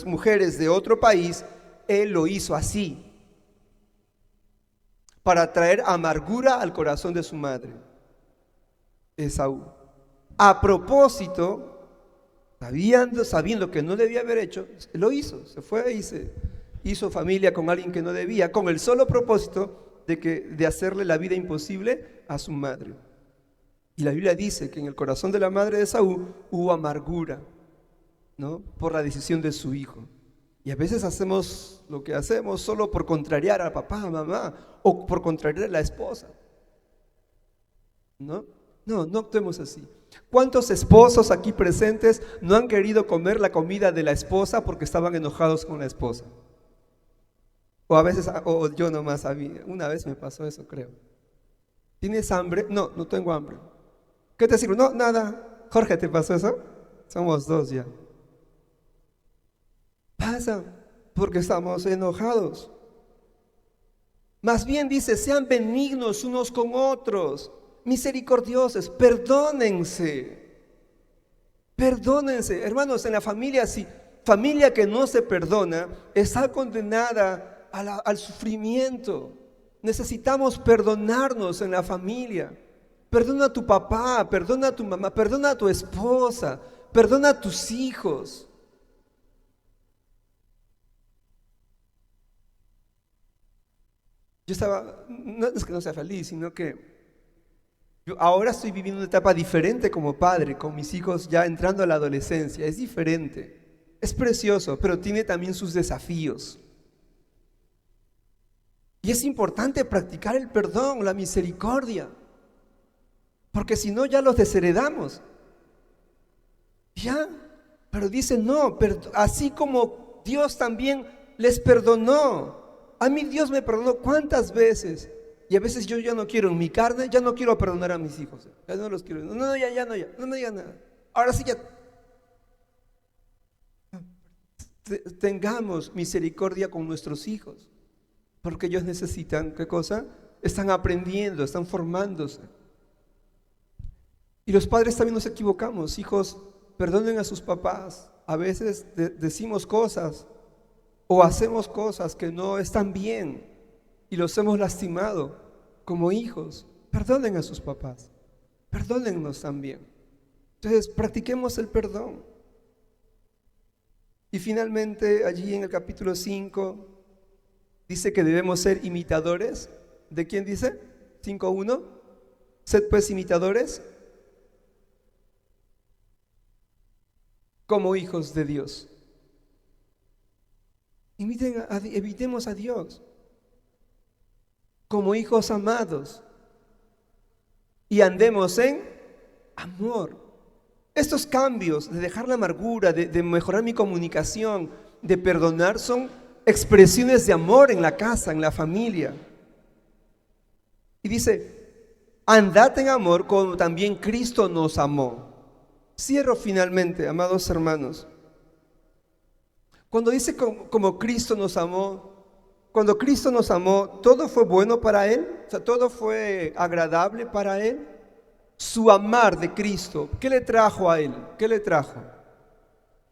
mujeres de otro país, él lo hizo así, para traer amargura al corazón de su madre, Esaú. A propósito, sabiendo que no debía haber hecho, lo hizo, se fue y se hizo familia con alguien que no debía, con el solo propósito de hacerle la vida imposible a su madre. Y la Biblia dice que en el corazón de la madre de Esaú hubo amargura, ¿no? Por la decisión de su hijo. Y a veces hacemos lo que hacemos solo por contrariar a papá, a mamá, o por contrariar a la esposa. No actuemos así. ¿Cuántos esposos aquí presentes no han querido comer la comida de la esposa porque estaban enojados con la esposa? O a veces, o yo nomás sabía, una vez me pasó eso, creo. ¿Tienes hambre? No tengo hambre. ¿Qué te sirve? No, nada. Jorge, ¿te pasó eso? Somos dos ya. Pasa porque estamos enojados. Más bien dice, sean benignos unos con otros, misericordiosos, perdónense. Hermanos, en la familia, si familia que no se perdona, está condenada al sufrimiento. Necesitamos perdonarnos en la familia. Perdona a tu papá, perdona a tu mamá, perdona a tu esposa, perdona a tus hijos. No es que no sea feliz, sino que yo ahora estoy viviendo una etapa diferente como padre, con mis hijos ya entrando a la adolescencia. Es diferente, es precioso, pero tiene también sus desafíos. Y es importante practicar el perdón, la misericordia, porque si no ya los desheredamos. Ya, pero dice no, así como Dios también les perdonó. A mí Dios me perdonó ¿cuántas veces? Y a veces yo ya no quiero en mi carne, ya no quiero perdonar a mis hijos. Ya no los quiero. Ya, no me digan nada. Ahora sí ya. Tengamos misericordia con nuestros hijos, porque ellos necesitan, ¿qué cosa? Están aprendiendo, están formándose. Y los padres también nos equivocamos. Hijos, perdonen a sus papás. A veces decimos cosas o hacemos cosas que no están bien y los hemos lastimado como hijos. Perdonen a sus papás, perdónennos también. Entonces practiquemos el perdón. Y finalmente allí en el capítulo 5 dice que debemos ser imitadores. ¿De quién dice? 5:1. Sed pues imitadores como hijos de Dios. Imitemos a Dios como hijos amados y andemos en amor. Estos cambios de dejar la amargura, de mejorar mi comunicación, de perdonar, son expresiones de amor en la casa, en la familia. Y dice, andad en amor como también Cristo nos amó. Cierro finalmente, amados hermanos. Cuando dice como Cristo nos amó, cuando Cristo nos amó, ¿todo fue bueno para Él? O sea, ¿todo fue agradable para Él? Su amar de Cristo, ¿qué le trajo a Él? ¿Qué le trajo?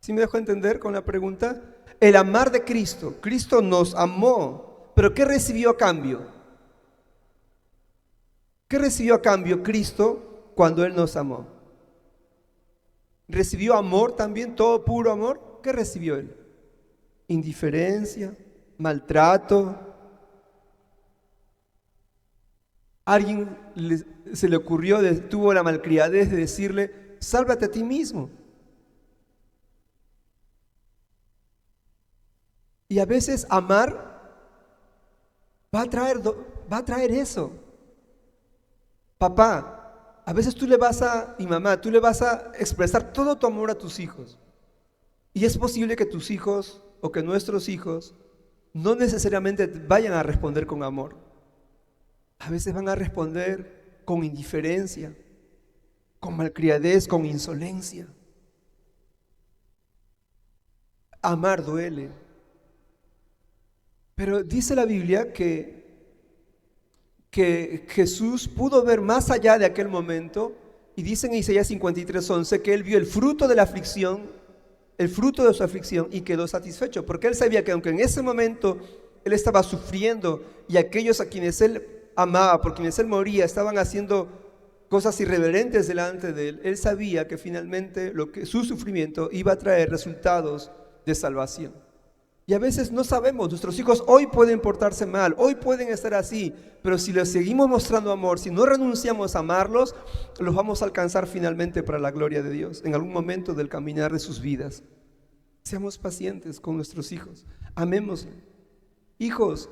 ¿Sí me dejo entender con la pregunta? El amar de Cristo. Cristo nos amó, pero ¿qué recibió a cambio? ¿Qué recibió a cambio Cristo cuando Él nos amó? ¿Recibió amor también, todo puro amor? ¿Qué recibió Él? Indiferencia, maltrato. Alguien se le ocurrió, tuvo la malcriadez de decirle, sálvate a ti mismo. Y a veces amar va a traer eso. Papá, a veces y mamá, tú le vas a expresar todo tu amor a tus hijos. Y es posible que tus hijos o que nuestros hijos no necesariamente vayan a responder con amor. A veces van a responder con indiferencia, con malcriadez, con insolencia. Amar duele. Pero dice la Biblia que Jesús pudo ver más allá de aquel momento, y dice en Isaías 53:11 que Él vio el fruto de la aflicción, el fruto de su aflicción, y quedó satisfecho, porque Él sabía que aunque en ese momento Él estaba sufriendo y aquellos a quienes Él amaba, por quienes Él moría, estaban haciendo cosas irreverentes delante de Él, Él sabía que finalmente su sufrimiento iba a traer resultados de salvación. Y a veces no sabemos, nuestros hijos hoy pueden portarse mal, hoy pueden estar así, pero si les seguimos mostrando amor, si no renunciamos a amarlos, los vamos a alcanzar finalmente para la gloria de Dios, en algún momento del caminar de sus vidas. Seamos pacientes con nuestros hijos, amémoslos. Hijos,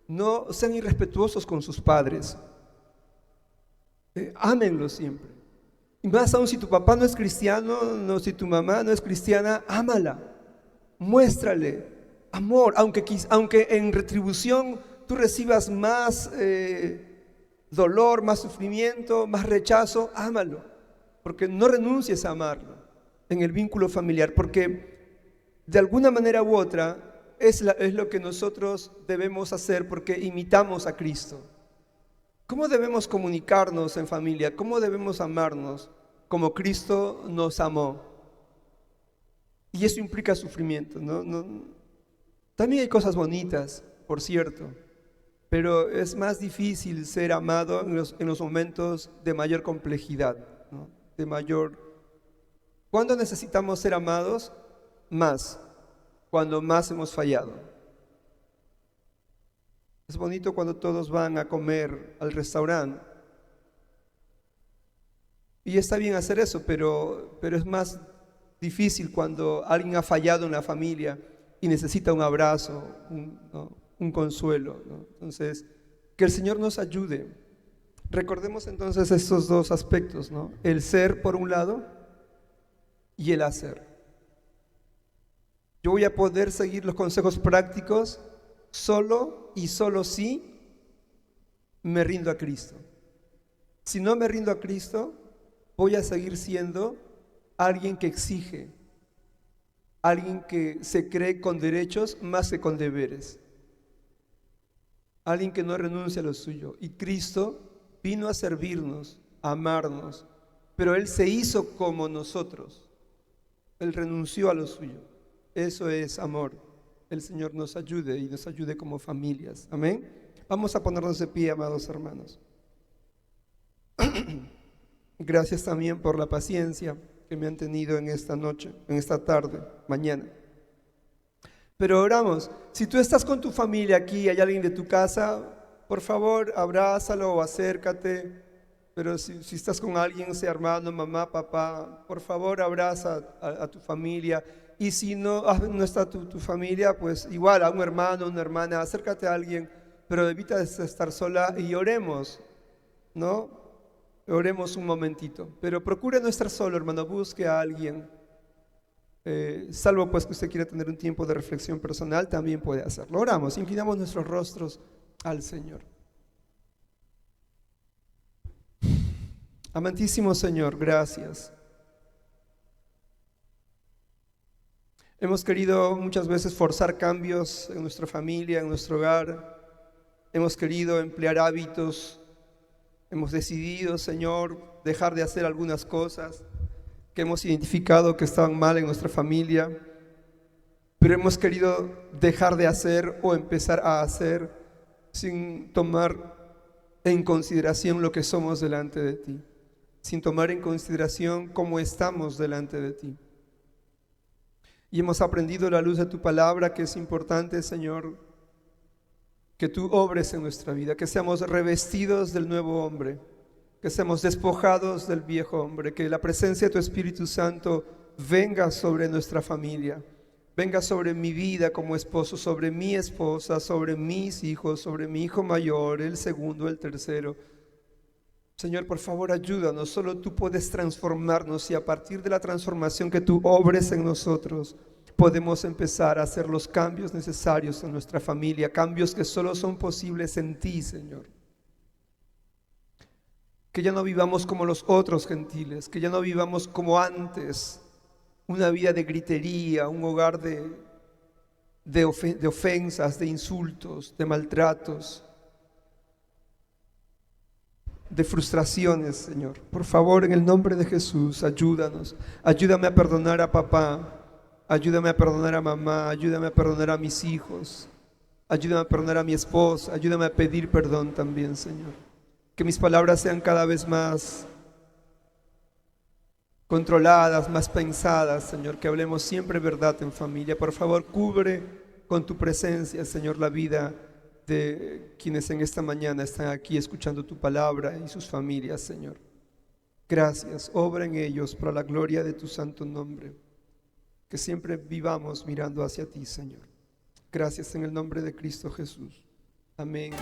no sean irrespetuosos con sus padres, ámenlos siempre. Y más aún si tu papá no es cristiano, si tu mamá no es cristiana, ámala. Muéstrale amor, aunque en retribución tú recibas más dolor, más sufrimiento, más rechazo, ámalo, porque no renuncies a amarlo en el vínculo familiar, porque de alguna manera u otra es lo que nosotros debemos hacer, porque imitamos a Cristo. ¿Cómo debemos comunicarnos en familia? ¿Cómo debemos amarnos como Cristo nos amó? Y eso implica sufrimiento, ¿no? También hay cosas bonitas, por cierto, pero es más difícil ser amado en los momentos de mayor complejidad, ¿no? ¿Cuándo necesitamos ser amados? Más, cuando más hemos fallado. Es bonito cuando todos van a comer al restaurante. Y está bien hacer eso, pero es más difícil cuando alguien ha fallado en la familia y necesita un abrazo, un consuelo, ¿no? Entonces, que el Señor nos ayude. Recordemos entonces estos dos aspectos, ¿no? El ser por un lado y el hacer. Yo voy a poder seguir los consejos prácticos solo y solo si me rindo a Cristo. Si no me rindo a Cristo, voy a seguir siendo alguien que exige, alguien que se cree con derechos más que con deberes, alguien que no renuncia a lo suyo. Y Cristo vino a servirnos, a amarnos, pero Él se hizo como nosotros. Él renunció a lo suyo. Eso es amor. El Señor nos ayude y nos ayude como familias. Amén. Vamos a ponernos de pie, amados hermanos. Gracias también por la paciencia que me han tenido en esta noche, en esta tarde, mañana. Pero oramos. Si tú estás con tu familia aquí, hay alguien de tu casa, por favor, abrázalo o acércate. Pero si estás con alguien, sea hermano, mamá, papá, por favor, abraza a tu familia. Y si no está tu familia, pues igual a un hermano, una hermana, acércate a alguien, pero evita estar sola y oremos, ¿no? Oremos un momentito, pero procure no estar solo, hermano, busque a alguien. Salvo pues que usted quiera tener un tiempo de reflexión personal, también puede hacerlo. Oramos, inclinamos nuestros rostros al Señor. Amantísimo Señor, gracias. Hemos querido muchas veces forzar cambios en nuestra familia, en nuestro hogar. Hemos querido emplear hábitos. Hemos decidido, Señor, dejar de hacer algunas cosas que hemos identificado que estaban mal en nuestra familia. Pero hemos querido dejar de hacer o empezar a hacer sin tomar en consideración lo que somos delante de ti, sin tomar en consideración cómo estamos delante de ti. Y hemos aprendido a la luz de tu palabra que es importante, Señor, que tú obres en nuestra vida, que seamos revestidos del nuevo hombre, que seamos despojados del viejo hombre, que la presencia de tu Espíritu Santo venga sobre nuestra familia, venga sobre mi vida como esposo, sobre mi esposa, sobre mis hijos, sobre mi hijo mayor, el segundo, el tercero. Señor, por favor, ayúdanos. Solo tú puedes transformarnos y a partir de la transformación que tú obres en nosotros, podemos empezar a hacer los cambios necesarios en nuestra familia, cambios que solo son posibles en ti, Señor. Que ya no vivamos como los otros gentiles, que ya no vivamos como antes, una vida de gritería, un hogar de ofensas, de insultos, de maltratos, de frustraciones, Señor. Por favor, en el nombre de Jesús, ayúdanos. Ayúdame a perdonar a papá, ayúdame a perdonar a mamá, ayúdame a perdonar a mis hijos, ayúdame a perdonar a mi esposa, ayúdame a pedir perdón también, Señor. Que mis palabras sean cada vez más controladas, más pensadas, Señor, que hablemos siempre verdad en familia. Por favor, cubre con tu presencia, Señor, la vida de quienes en esta mañana están aquí escuchando tu palabra y sus familias, Señor. Gracias, obra en ellos para la gloria de tu santo nombre. Que siempre vivamos mirando hacia ti, Señor. Gracias en el nombre de Cristo Jesús. Amén.